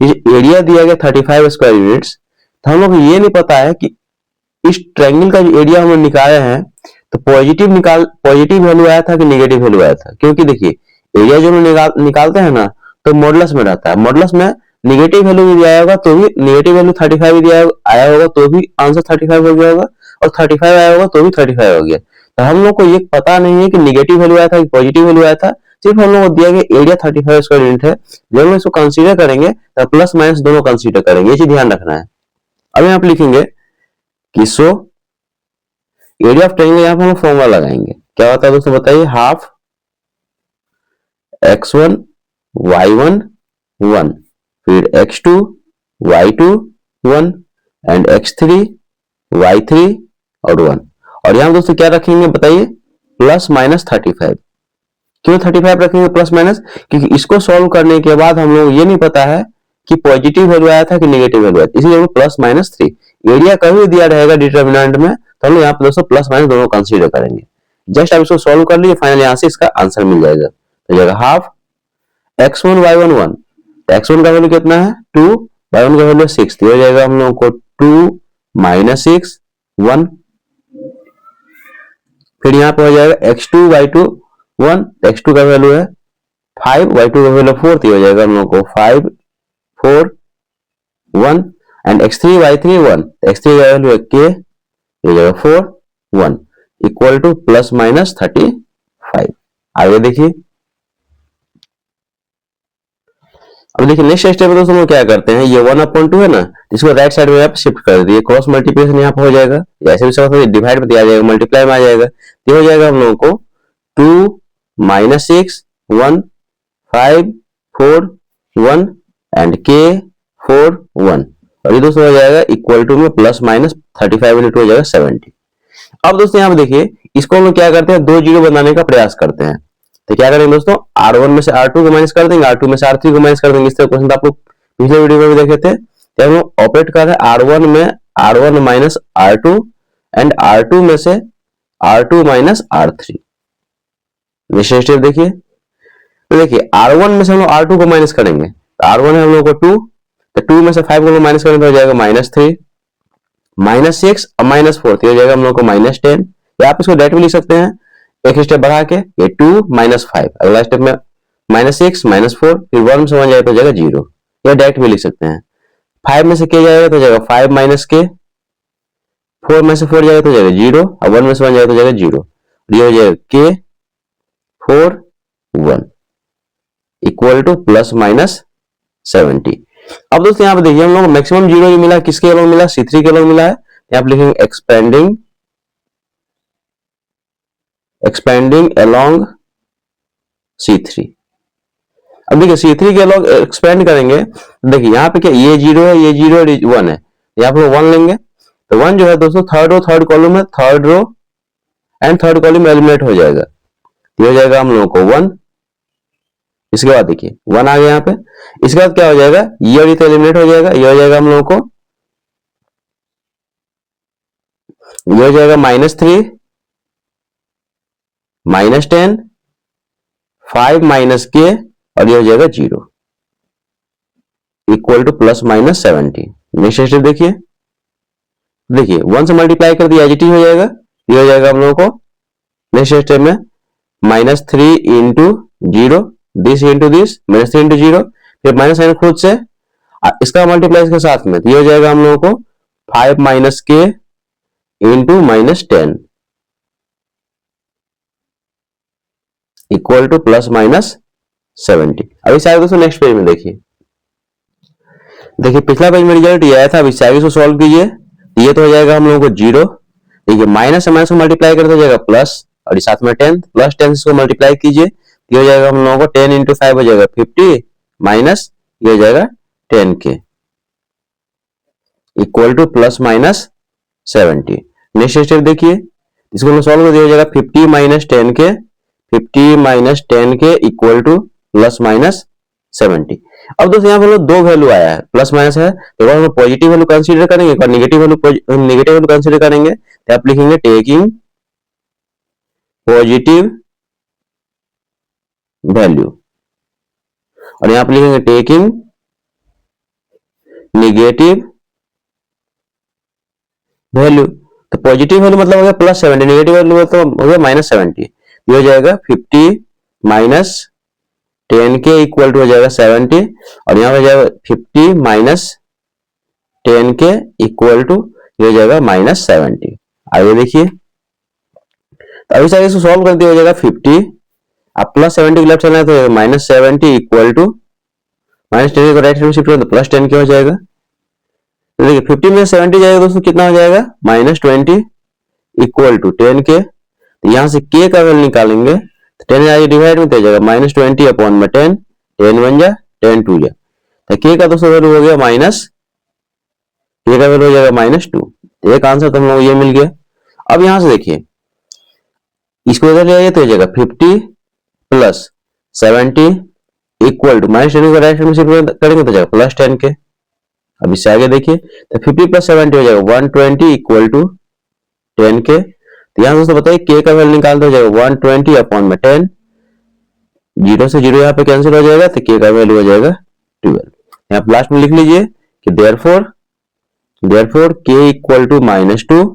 ये एरिया दिया गया 35 स्क्वायर यूनिट्स, तो हम लोग को ये नहीं पता है कि इस ट्रायंगल का जो एरिया हम लोग निकाले हैं तो पॉजिटिव वैल्यू आया था कि नेगेटिव वैल्यू आया था। क्योंकि देखिए एरिया जो हम निकालते हैं ना तो मॉडुलस में रहता है, मॉडुलस में नेगेटिव वैल्यू भी दिया होगा तो भी नेगेटिव वैल्यू 35 भी दिया आया होगा तो भी आंसर 35 हो गया होगा, और 35 आया होगा तो भी 35 हो गया। तो हम लोग को ये पता नहीं है कि नेगेटिव वैल्यू आया था कि पॉजिटिव वैल्यू आया था, सिर्फ हम लोग को दिया गया एरिया 35 स्क्वायर यूनिट है। जब हम इसको कंसीडर करेंगे तो प्लस माइनस दोनों कंसीडर करेंगे, ये चीज ध्यान रखना है। अब यहाँ पे लिखेंगे कि सो एरिया ऑफ ट्रायंगल, यहाँ पे हम फॉर्मूला लगाएंगे। क्या होता है दोस्तों बताइए, हाफ x1 y1 1 फिर x2 y2 1 and x3 y3 और 1। और यहाँ दोस्तों क्या रखेंगे बताइए, +-35। क्यों 35 रखेंगे प्लस माइनस, क्योंकि इसको सॉल्व करने के बाद हम लोग ये नहीं पता है कि पॉजिटिव वैल्यू आया था कि नेगेटिव वैल्यू आया था, इसलिए +-3। एरिया कभी दिया रहेगा डिटरमिनेंट में तो हम लोग यहाँ पे दोस्तों प्लस माइनस दोनों कंसीडर करेंगे। जस्ट आप इसको सॉल्व कर लीजिए, फाइनली यहाँ से इसका आंसर मिल जाएगा। तो जाएगा हाफ x1 y1 1, तो x1 का वैल्यू कितना है 2, y1 का वैल्यू 6, तो हो जाएगा हम लोग को 2 - 6 1। फिर यहाँ पे हो जाएगा x2 y2 1, x2 का वैल्यू है 5, y2 का वैल्यू 4, तो हो जाएगा हम लोग को 5 4 1 एंड x3 y3 1, x3 का वैल्यू है k, ये जाएगा 4 1 इक्वल टू +-35। आगे देखिए, अब देखिए नेक्स्ट स्टेप में दोस्तों हम क्या करते हैं, ये 1/2 है ना, इसको राइट साइड में आप शिफ्ट कर दिए, क्रॉस मल्टीप्लिकेशन यहाँ पे हो जाएगा, ऐसे भी सब डिवाइड में दिया जाएगा, मल्टीप्लाई में आ जाएगा, ये हो जाएगा हम लोगों को 2 - 6 1 5 4 1 एंड k 4 1, और ये दोस्तों हो जाएगा इक्वल टू में प्लस माइनस 35 इंटू हो जाएगा 70। अब दोस्तों यहाँ पे देखिए, इसको हम लोग क्या करते हैं, 2 जीरो बनाने का प्रयास करते हैं। तो क्या करेंगे दोस्तों, R1 में से R2 को माइनस कर देंगे, R2 में से R3 को माइनस कर देंगे। इस तरह क्वेश्चन आप लोग पिछले वीडियो में भी देखे थे। तो हम लोग ऑपरेट कर रहे हैं R1 में R1 minus R2 and R2 में से R2 माइनस R3। निश्चय स्टेप देखिए, तो देखिए R1 में से हम लोग R2 को माइनस करेंगे, तो R1 है हम लोग को 2, तो 2 में से 5 को माइनस करेंगे तो हो जाएगा -3, -6 और -4, तो हो जाएगा हम लोग को -10। या आप इसको डायरेक्ट भी लिख सकते हैं, एक स्टेप बढ़ा के, ये 2 -5, अगला स्टेप में -6 -4, फिर 1 से 1 जाएगा तो हो जाएगा 0, या डायरेक्ट भी लिख सकते हैं। 5 में से k जाएगा तो हो जाएगा 5 माइनस k, 4 में से 4 जाएगा तो हो जाएगा 0, और 1 में से 1 जाएगा तो हो जाएगा 0, ये हो जाएगा k 4 1 equal two plus minus 70। अब दोस्तों यहाँ पे देखिए, हम लोग मैक्सिमम 0 ही मिला, किसके अलग मिला, C3 के अलग मिला है। यहाँ पे लिखेंगे एक्सपेंडिंग अलोंग C3। अब देखिए C3 के अलग एक्सपेंड करेंगे, देखिए यहाँ पे क्या, ये 0 है, ये 0 और 1 है, यहाँ पे 1 लेंगे, तो 1 जो है दोस्तों थर्ड कॉलम में, third row and third column में एलिमिनेट हो जाएगा, ये हो जाएगा हम लोगों को 1। इसके बाद देखिए 1 आ गया यहाँ पे, इसके बाद क्या हो जाएगा, ये और ये तो एलिमिनेट हो जाएगा, ये हो जाएगा हम लोगों को, ये हो जाएगा -3 -10 5 माइनस k, और ये हो जाएगा 0 equal two plus minus 70। Next step देखिए, 1 से मल्टीप्लाई कर दिया, एजिटी हो जाएगा, ये हो जाएगा हम लोगों को नेक्स्ट स्टेप में -3 into 0, this into this, -3 into 0, फिर माइनस साइन खुद से, इसका मल्टीप्लाई इसके साथ में, तो ये हो जाएगा हम लोगों को 5 minus k into -10 equal two plus minus 70। अभी सारे दोस्तों नेक्स्ट पेज में देखिए, पिछला पेज में रिजल्ट ये आया था, अभी सारे इसको सॉल्व कीजिए, ये तो हो जाएगा हम लोगों को 0, देखिए माइनस से माइनस को मल्टीप्लाई करते हो जाएगा प्लस, और इस साथ में 10, प्लस 10 इसको मल्टीप्लाई कीजिए, ये हो जाएगा हम लोगों को 10 इंटू 5 हो जाएगा 50, माइनस ये हो जाएगा 10k equal two plus minus 70। Next step देखिए, इसको सॉल्व कर दिया जाएगा 50 minus 10k, 50 minus 10k equal two plus minus 70। अब दोस्तों यहाँ पे दो वैल्यू आया है, प्लस माइनस है, एक बार हम पॉजिटिव वैल्यू कंसीडर करेंगे, एक बार नेगेटिव वैल्यू कंसीडर करेंगे, तो आप लिखेंगे टेकिंग पॉजिटिव वैल्यू, और यहां पर लिखेंगे टेकिंग नेगेटिव वैल्यू। तो पॉजिटिव वैल्यू मतलब हो गया +70, नेगेटिव वैल्यू मतलब हो गया -70, ये हो जाएगा 50 माइनस 10k इक्वल टू हो जाएगा 70, और यहां हो जाएगा 50 माइनस 10k इक्वल टू ये हो जाएगा -70। आगे देखिए, तो अभी से इसको सॉल्व कर दिया हो जाएगा 50, अब +70 के लेफ्ट साइड तो -70 इक्वल टू -10 को राइट साइड में शिफ्ट करें तो +10k हो जाएगा। तो देखिए 50 में 70 जाएगा दोस्तों, कितना हो जाएगा -20 इक्वल टू 10k, तो यहां से k का वैल्यू निकालेंगे, तो 10 आगे डिवाइड में तो हो जाएगा -20 अपॉन में 10, 10 1 जा 10 2 जा, तो k का दोस्तों वैल्यू हो गया k का वैल्यू हो जाएगा -2। एक आंसर तो हम लोग ये मिल गया। अब यहां से देखिए, इसको इधर ले आइए तो हो जाएगा 50 प्लस 70 इक्वल टू -10 को राइट साइड में शिफ्ट करेंगे तो जाएगा +10k। अब इससे आगे देखिए, तो 50 प्लस 70 हो जाएगा 120 इक्वल टू 10k। तो यहां दोस्तों बताइए k का वैल्यू निकालते हो जाएगा 120 अपॉन में 10, 0 से 0 यहाँ पे कैंसिल हो जाएगा, तो k का वैल्यू हो जाएगा 12। यहाँ पे लास्ट में लिख लीजिए कि देयरफॉर k इक्वल टू -2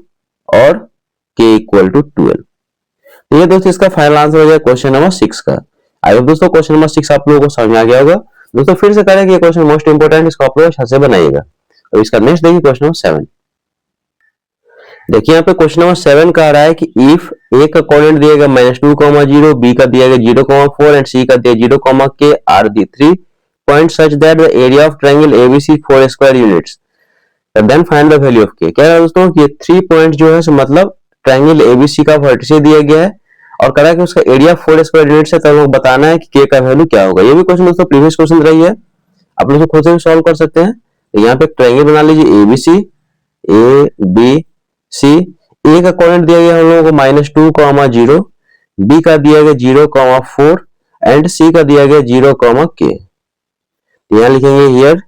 और k इक्वल टू 12। तो ये दोस्तों इसका फाइनल आंसर हो जाएगा क्वेश्चन नंबर 6 का। आई होप दोस्तों क्वेश्चन नंबर 6 आप लोगों को समझ में आ गया होगा। दोस्तों फिर से करें कि ये क्वेश्चन मोस्ट इंपोर्टेंट, इसको आप लोग अच्छे से बनाइएगा। और इसका नेक्स्ट देखिए क्वेश्चन नंबर 7। देखिए यहाँ पे क्वेश्चन नंबर 7 कह रहा है कि इफ ए का कोऑर्डिनेट दिया गया -2, 0, बी का दिया गया 0, 4 एंड सी का दिया 0, k are the 3 point such that the area of triangle ABC 4 square units, then find the value of k। कह रहा है दोस्तों कि ये 3 पॉइंट जो है मतलब ट्रायंगल एबीसी का वर्टिसेस दिया गया है, और करा कि उसका एरिया 4 स्क्वायर यूनिट से, तब बताना है कि के का वैल्यू क्या होगा। ये भी क्वेश्चन दोस्तों प्रीवियस क्वेश्चन रही है, आप लोग खुद से भी सॉल्व कर सकते हैं। तो यहाँ पे ट्रायंगल बना लीजिए एबीसी, ए बी सी। ए का कोऑर्डिनेट दिया गया हम लोगों को -2, 0, बी का दिया गया 0, 4 एंड सी का दिया गया 0, k। यहाँ लिखेंगे हियर,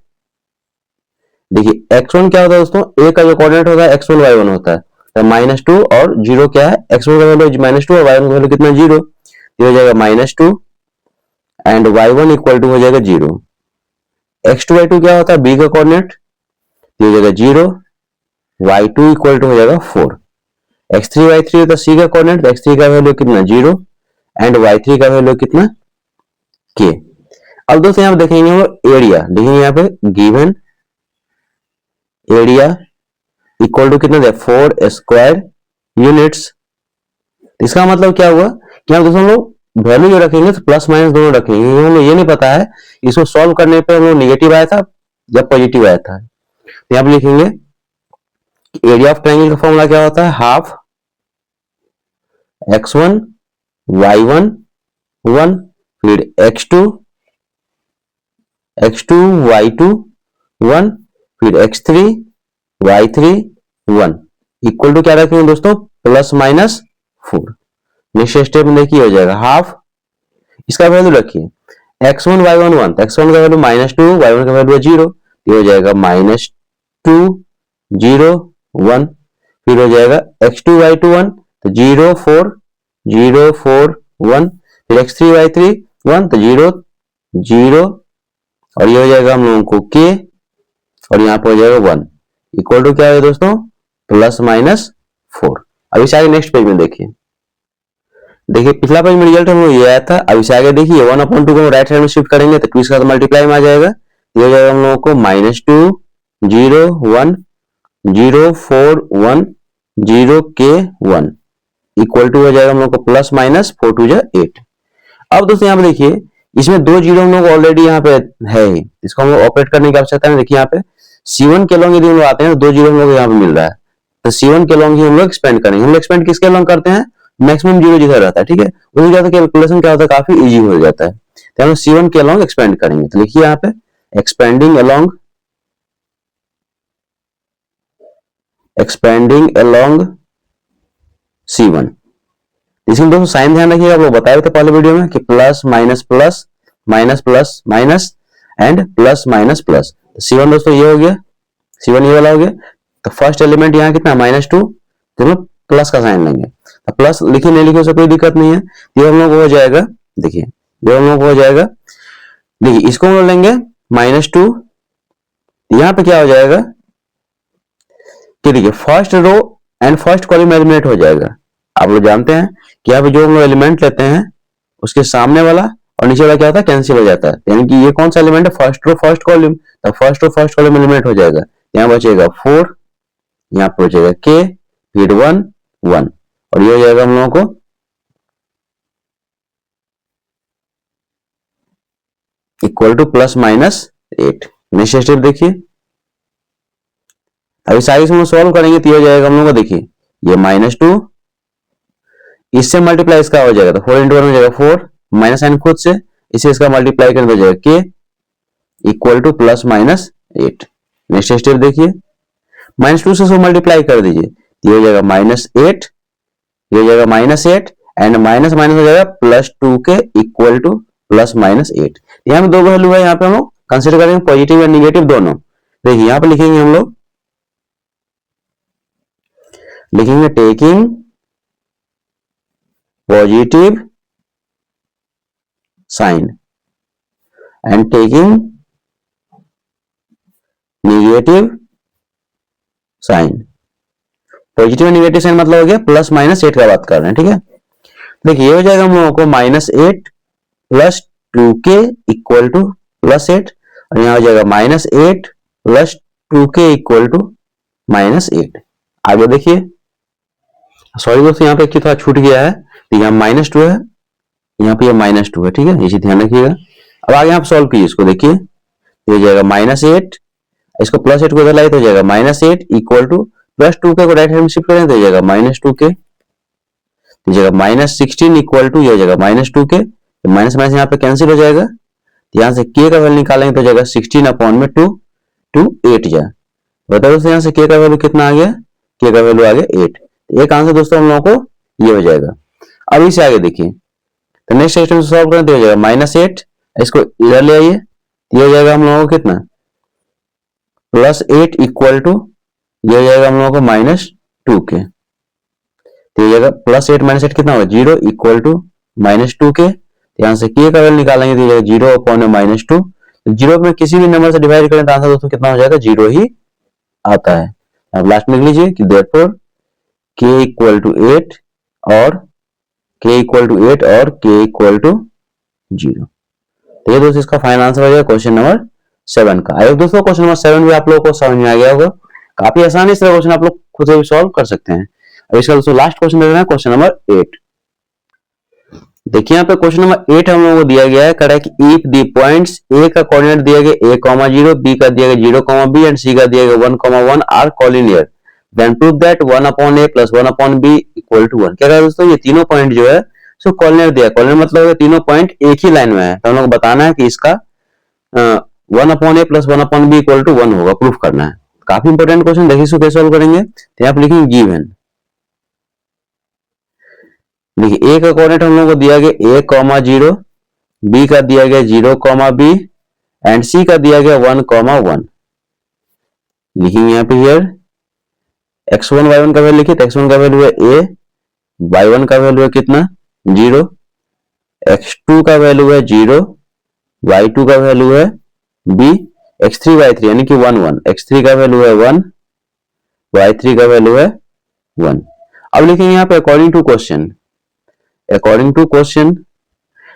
देखिए x1 क्या होता है दोस्तों, a का जो कोऑर्डिनेट होता है x1 y1 होता है, तो -2 और 0 क्या है, x1 का वैल्यू -2 और y1 का वैल्यू कितना 0, ये हो जाएगा -2 एंड y1 इक्वल टू हो जाएगा 0। x2 y2 क्या होता है b का कोऑर्डिनेट, ये हो जाएगा 0, y2 इक्वल टू हो जाएगा 4। x3 y3 होता है c का कोऑर्डिनेट, तो x3 का वैल्यू कितना 0 एंड y3 का वैल्यू कितना k। अब दोस्तों यहाँ पे देखेंगे हम एरिया, देखेंगे यहाँ पे गिवन एरिया इक्वल टू कितना है 4 स्क्वायर यूनिट्स। इसका मतलब क्या हुआ कि हम दोस्तों लोग वैल्यू जो रखेंगे तो प्लस माइनस दोनों रखेंगे। हमें ये नहीं पता है इसको सॉल्व करने पे हम लोग निगेटिव आया था या पॉजिटिव आया था। तो यहाँ पे लिखेंगे एरिया ऑफ ट्रायंगल का फॉर्मूला क्या होता है, हाफ x1 y1 1 फिर x2 y2 1 फिर x3 y3 1 इक्वल टू क्या रखेंगे दोस्तों, प्लस माइनस 4। नेक्स्ट स्टेप में देखिए हो जाएगा हाफ, इसका वैल्यू रखिए x1 y1 1, तो x1 का वैल्यू -2, y1 का वैल्यू 0, ये हो जाएगा -2 0 1। फिर हो जाएगा x2 y2 1, तो 0 4 0 4 1, फिर x3 y3 1, तो 0 0 और ये हो जाएगा हम लोगों को k और यहाँ पे हो जाएगा 1 इक्वल टू क्या है दोस्तों, प्लस माइनस 4। अब इसे आगे नेक्स्ट पेज में देखिए, देखिए पिछला पेज में रिजल्ट हम लोग ये आया था। अब इसे आगे देखिए 1/2 को राइट हैंड में शिफ्ट करेंगे तो 2 इसका मल्टीप्लाई में आ जाएगा, ये हो जाएगा हम लोगों को -2 0 1 0 4 1 0 k 1 इक्वल टू हो जाएगा हम लोग को प्लस माइनस 4 2 8। अब दोस्तों यहाँ पे देखिए इसमें 2 जीरो हम लोग ऑलरेडी यहाँ पे है ही, इसको हम लोग ऑपरेट करने की आवश्यकता है। देखिए यहाँ पे C1 के लॉन्ग यदि हम लोग आते हैं तो 2 जीरो हम लोग यहाँ पे मिल रहा है, तो C1 के लॉन्ग ही हम लोग एक्सपेंड करेंगे। हम लोग एक्सपेंड किसके लॉन्ग करते हैं, मैक्सिमम जीरो जिधर रहता है, ठीक है, उसमें क्या होता है कैलकुलेशन क्या होता है काफी इजी हो जाता है। तो हम C1 के लॉन्ग एक्सपेंड करेंगे, तो लिखिए यहाँ पे एक्सपेंडिंग अलोंग C1। इसमें दोस्तों साइन ध्यान रखिएगा, आप लोग बताए थे पहले वीडियो में कि plus minus plus minus plus minus and plus minus plus. C1 दोस्तों ये हो गया, C1 ये वाला हो गया। तो फर्स्ट एलिमेंट यहाँ कितना -2, तो हम प्लस का साइन लेंगे, तो प्लस लिखिए नहीं लिखिए उससे कोई दिक्कत नहीं है। ये हम लोग हो जाएगा, देखिए ये हम लोग हो जाएगा, देखिए इसको हम लोग लेंगे -2, यहाँ पे क्या हो जाएगा कि देखिए first row and first column eliminate हो जाएगा। आप लोग जानते हैं कि यहाँ पे जो हम लोग एलिमेंट लेते हैं उसके सामने वाला और नीचे वाला क्या होता है कैंसिल हो जाता है, यानी कि ये कौन सा एलिमेंट है, फर्स्ट रो फर्स्ट कॉलम, तो first row first column eliminate हो जाएगा। यहाँ बचेगा 4, यहाँ पे बचेगा k फिर 1 1 और ये हो जाएगा हम लोगों को equal two plus minus 8। Next step देखिए, अभी साइज में सॉल्व करेंगे तो ये हो जाएगा हम लोगों को, देखिए ये -2 इससे मल्टीप्लाई इसका हो जाएगा, तो 4 × 1 हो जाएगा 4 माइनस साइन खुद से इसे इसका मल्टीप्लाई करके हो जाएगा k equal two plus minus 8। Next step देखिए -2 से मल्टीप्लाई कर दीजिए, ये हो जाएगा -8, ये हो जाएगा -8 एंड माइनस माइनस हो जाएगा +2k equal two plus minus 8। यहाँ पे दो वैल्यू है, यहाँ पे हम लोग कंसिडर करेंगे पॉजिटिव एंड निगेटिव दोनों। देखिए यहाँ पे लिखेंगे हम लोग, लिखेंगे taking positive sign and taking negative sign. Positive and negative sign मतलब हो गया प्लस माइनस 8 का बात कर रहे हैं, ठीक है। देखिए ये हो जाएगा हम लोगों को -8 + 2k इक्वल टू +8 और यहाँ हो जाएगा -8 + 2k इक्वल टू -8। आगे देखिए, सॉरी दोस्तों यहाँ पे एक चीज थोड़ा छूट गया है, तो यहाँ -2 है, यहाँ पे -2 है, ठीक है, ये चीज ध्यान रखिएगा। अब आगे आप सॉल्व कीजिए इसको, देखिए ये हो जाएगा -8, इसको +8 को इधर लाए तो हो जाएगा -8 इक्वल टू +2k को राइट हैंड में शिफ्ट करें तो हो जाएगा -2k। हो जाएगा -16 इक्वल टू, ये हो जाएगा -2k, माइनस माइनस यहाँ पे कैंसिल हो जाएगा, यहाँ से k का वैल्यू निकालेंगे तो हो जाएगा 16 अपॉन में 2, 8 जाए। बताओ दोस्तों यहाँ से k का वैल्यू कितना आ गया, k का वैल्यू आ गया 8। एक आंसर दोस्तों हम लोगों को ये हो जाएगा। अब इसे आगे देखिए, तो नेक्स्ट स्टेटमेंट सॉल्व करें तो हो जाएगा -8, इसको इधर ले आइए, ये हो जाएगा हम लोगों को कितना +8 इक्वल टू, ये हो जाएगा हम लोगों को -2k, तो ये जाएगा +8 -8 कितना होगा 0 इक्वल टू -2k, यहाँ से k का वैल्यू निकालेंगे तो ये 0 अपॉन में -2, तो 0 में किसी भी नंबर से डिवाइड करें तो आंसर दोस्तों कितना हो जाएगा 0 ही आता है। अब लास्ट में लिख लीजिए कि देयरफॉर k इक्वल टू 8 और k इक्वल टू 8 और k इक्वल टू 0। तो ये दोस्तों इसका फाइनल आंसर हो जाएगा क्वेश्चन नंबर 7 का। आई होप दोस्तों क्वेश्चन नंबर 7 भी आप लोगों को समझ में आ गया होगा। काफी आसानी से क्वेश्चन आप लोग खुद से भी सॉल्व कर सकते हैं। अब इसका दोस्तों लास्ट क्वेश्चन देख रहे हैं, क्वेश्चन नंबर 8। देखिए यहाँ पे क्वेश्चन नंबर 8 हम लोगों को दिया गया है, कह रहा है कि इफ द पॉइंट्स a का कोऑर्डिनेट दिया गया a, 0, b का दिया गया 0, b एंड c का दिया गया 1, 1 are collinear, then prove that 1 upon a plus 1 upon b equal to 1। क्या कह रहा है दोस्तों, ये तीनों पॉइंट जो है सो कोऑर्डिनेट दिया है। कोऑर्डिनेट मतलब है तीनों पॉइंट एक ही लाइन में है, तो हम लोग बताना है कि इसका 1 upon a plus 1 upon b equal to 1 होगा, प्रूफ करना है। काफी इंपॉर्टेंट क्वेश्चन, देखिए इसको कैसे सॉल्व करेंगे। तो यहाँ पे लिखेंगे गिवन, देखिए a का कोऑर्डिनेट हम लोगों को दिया गया a, 0, b का दिया गया 0, b एंड c का दिया गया 1, 1। लिखेंगे यहाँ पे हियर x1 y1 का वैल्यू लिखिए, तो x1 का वैल्यू है a, y1 का वैल्यू है कितना 0, x2 का वैल्यू है 0, y2 का वैल्यू है b, x3 y3 यानी कि 1, 1, x3 का वैल्यू है 1, y3 का वैल्यू है 1। अब लिखेंगे यहाँ पे according to question, according to question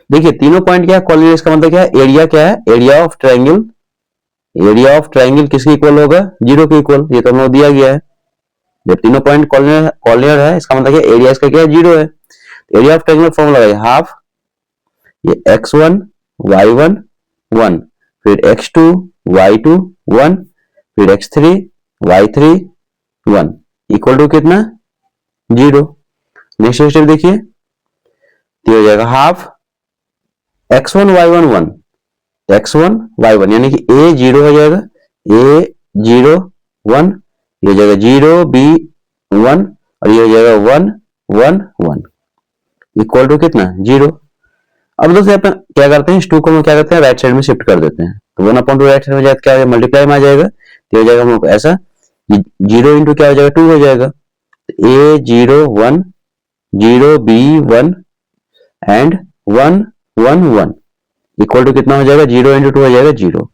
देखिए तीनों पॉइंट क्या है कोऑर्डिनेट, इसका मतलब क्या है एरिया, क्या है area of triangle, area of triangle किसके इक्वल होगा 0 के इक्वल, ये तो हम लोग दिया गया है। जब तीनों पॉइंट कोऑर्डिनेट है इसका मतलब क्या एरिया इसका क्या है 0 है। एरिया ऑफ ट्रायंगल फॉर्मूला है हाफ ये x1 y1 1, फिर x2 y2 1, फिर x3 y3 1 इक्वल टू कितना 0। नेक्स्ट स्टेप देखिए, तो हो जाएगा half x1 y1 1, x1 y1 यानी कि a 0 हो जाएगा, a 0 1, ये हो जाएगा 0 b 1 और ये हो जाएगा 1 1 1 इक्वल टू कितना 0। अब दोस्तों यहाँ पे क्या करते हैं, इस 2 को हम क्या करते हैं राइट साइड में शिफ्ट कर देते हैं, तो 1/2 राइट साइड में जाए क्या मल्टीप्लाई में आ जाएगा, तो हो जाएगा हम लोग ऐसा 0 इंटू क्या हो जाएगा 2 हो जाएगा, a 0 1 0 b 1 and 1 1 1 equal to कितना हो जाएगा 0 इंटू 2 हो जाएगा 0।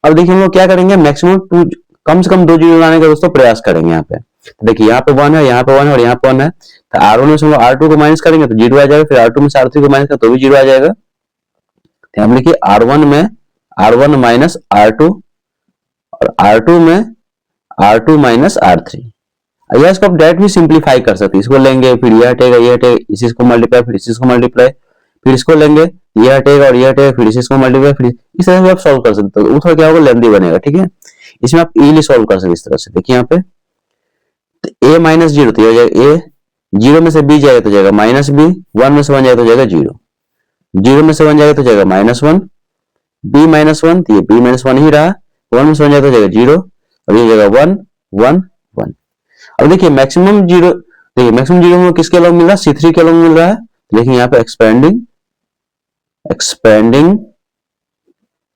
अब देखिए हम लोग क्या करेंगे मैक्सिमम 2 कम से कम 2 जीरो लाने का दोस्तों प्रयास करेंगे। यहाँ पे तो देखिए यहाँ पे 1 है, यहाँ पे 1 है और यहाँ पे 1 है, तो R1 में से हम लोग R2 को माइनस करेंगे तो 0 आ जाएगा, फिर R2 में से R3 को माइनस करें तो भी 0 आ जाएगा। तो हम लिखिए R1 में R1 माइनस R2 और R2 में R2 माइनस R3। या इसको आप डायरेक्ट भी सिंप्लीफाई कर सकते हैं, इसको लेंगे फिर ये हटेगा ये हटेगा, इसी को मल्टीप्लाई फिर इसी को मल्टीप्लाई, फिर इसको लेंगे ये हटेगा और ये हटेगा, फिर इसी को मल्टीप्लाई, फिर इस तरह से आप सॉल्व कर सकते हो। थोड़ा क्या होगा लेंथी बनेगा, ठीक है। इसमें आप इजीली सॉल्व कर सकते इस तरह से। देखिए यहाँ पे तो a माइनस 0 तो ये हो जाएगा a, 0 में से b जाएगा तो जाएगा माइनस b, 1 में से 1 जाएगा तो जाएगा 0, 0 में से 1 जाएगा तो जाएगा -1, b माइनस 1 तो ये b माइनस 1 ही रहा, 1 में से 1 जाएगा तो जाएगा 0 और ये जाएगा 1 1 1। अब देखिए मैक्सिमम 0, देखिए मैक्सिमम 0 में किसके अलॉन्ग मिल रहा है C3 के अलॉन्ग मिल रहा है। देखिए यहाँ पे एक्सपेंडिंग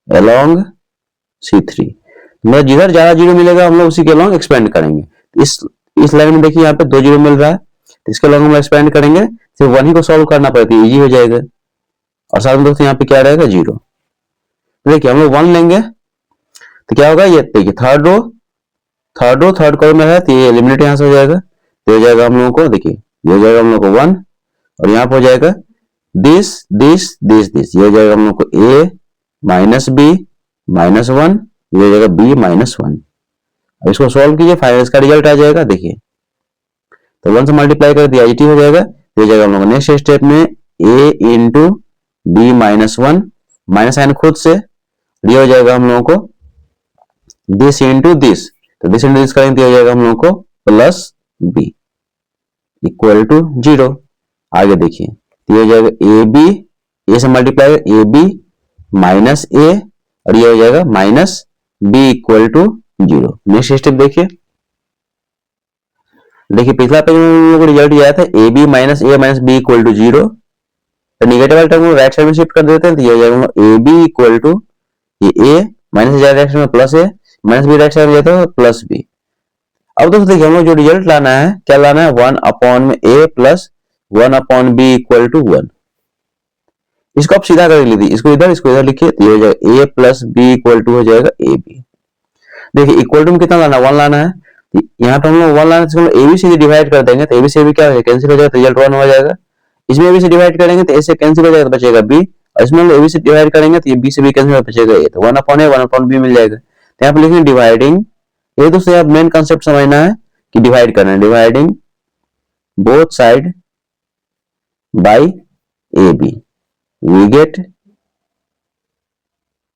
along C3, मतलब जिधर ज्यादा 0 मिलेगा हम लोग उसी के अलॉन्ग एक्सपेंड करेंगे। इस लाइन में देखिए यहाँ पे 2 0 मिल रहा है तो इसके अलॉन्ग हम एक्सपेंड करेंगे, सिर्फ 1 ही को सॉल्व करना पड़ता है, इजी हो जाएगा। और साथ में दोस्तों यहाँ पे क्या रहेगा 0। देखिए हम लोग 1 लेंगे तो क्या होगा, ये देखिए थर्ड रो थर्ड कॉलम में है तो ये एलिमिनेट यहाँ से हो जाएगा, तो हो जाएगा हम लोगों को देखिए ये हो जाएगा हम लोग को 1 और यहाँ पे हो जाएगा दिस ये हो जाएगा हम लोग को a माइनस b माइनस 1, ये हो जाएगा b माइनस 1। अब इसको सॉल्व कीजिए, फाइनल इसका रिजल्ट आ जाएगा। देखिए तो 1 से मल्टीप्लाई कर दिया हो जाएगा, तो हो जाएगा हम लोग नेक्स्ट स्टेप में a into b minus 1, minus sign खुद से, ये हो जाएगा हम लोगों को दिस इंटू दिस, तो दिस इंटू दिस करेंगे हो जाएगा हम लोग को प्लस b इक्वल टू 0। आगे देखिए, तो ये हो जाएगा ए बी, ए से multiply A B minus A, और ये हो जाएगा minus B equal to 0। Next step देखिए, पिछला पेज में हम लोग को रिजल्ट आया था A B minus A minus B equal to 0, तो निगेटिव वाले टर्म को राइट साइड में शिफ्ट कर देते हैं, तो ये हो जाएगा ए बी इक्वल टू ये ए माइनस राइट साइड में प्लस ए, माइनस बी राइट साइड में जाता है प्लस बी। अब दोस्तों देखिए हम लोग जो रिजल्ट लाना है, क्या लाना है, 1 अपॉन में a plus 1 upon B equal to 1। इसको आप सीधा कर लीजिए, इसको इधर लिखिए, तो ये हो जाएगा a plus B equal to हो जाएगा ए बी। देखिए इक्वल टू में कितना लाना है, 1 लाना है, यहाँ पे हम लोग 1 लाना है, ए बी से डिवाइड कर देंगे, तो ए बी से भी क्या हो जाएगा, कैंसिल हो जाएगा, तो रिजल्ट 1 हो जाएगा। इसमें ए बी से डिवाइड करेंगे तो ए से कैंसिल हो जाएगा, तो बचेगा बी, और इसमें हम लोग ए बी से डिवाइड करेंगे तो ये बी से भी कैंसिल हो बचेगा ए, तो 1 अपॉन ए 1 अपॉन बी मिल जाएगा। तो यहाँ पे लिखेंगे डिवाइडिंग, ये दोस्तों यहाँ मेन कंसेप्ट समझना है कि डिवाइड करना है, dividing both side by A B, we get,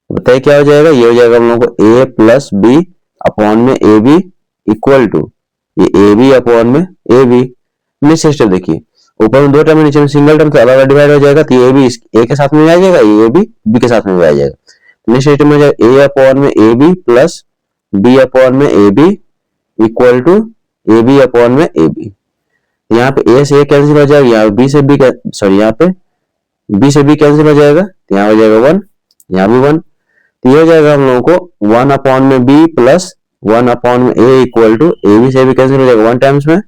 बताइए क्या हो जाएगा, ये हो जाएगा हम लोग को a प्लस बी अपॉन में ए बी इक्वल टू ये ए बी अपॉन में ए बी। नेक्स्ट स्टेप देखिए, ऊपर में 2 टर्म है, नीचे में सिंगल टर्म, तो अलग अलग डिवाइड हो जाएगा, तो ये ए बी ए के साथ में आ जाएगा, ये बी बी के साथ में आ जाएगा। नेक्स्ट स्टेप में हो जाएगा a अपॉन में A B plus B upon में A B equal to A B upon में ए बी। यहाँ पे a से a कैंसिल हो जाएगा, यहाँ b से b सॉरी यहाँ पे b से b कैंसिल हो जाएगा, तो यहाँ हो जाएगा 1, यहाँ भी 1, तो ये हो जाएगा हम लोगों को 1 अपॉन में b प्लस 1 अपॉन में a equal to A B से भी कैंसिल हो जाएगा 1 टाइम्स में।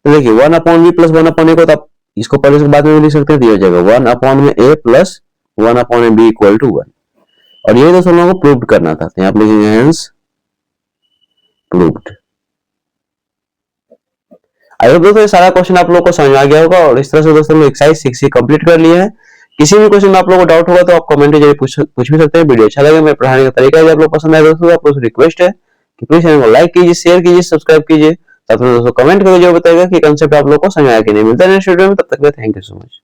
तो देखिए 1 upon b plus 1 upon a को, तो आप इसको पहले से बाद में भी लिख सकते हैं, तो ये हो जाएगा 1 अपॉन में a प्लस 1 अपॉन में b इक्वल टू 1। और ये दोस्तों हम लोगों को प्रूव करना था, तो यहाँ पे लिखेंगे हेंस प्रूव्ड। आई होप दोस्तों ये सारा क्वेश्चन आप लोगों को समझ आ गया होगा, और इस तरह से दोस्तों हम एक्सरसाइज 6 ही कंप्लीट कर लिए हैं। किसी भी क्वेश्चन में आप लोगों को डाउट होगा तो आप कमेंट में जरूर पूछ भी सकते हैं। वीडियो अच्छा लगे, मेरे पढ़ाने का तरीका यदि आप लोग पसंद आए दोस्तों, आप लोगों से रिक्वेस्ट है कि प्लीज चैनल को लाइक कीजिए, शेयर कीजिए, सब्सक्राइब कीजिए, साथ में दोस्तों कमेंट करके जरूर बताइएगा कि कंसेप्ट आप लोग को समझ आया कि नहीं। मिलता है नेक्स्ट वीडियो में, तब तक के लिए थैंक यू सो मच।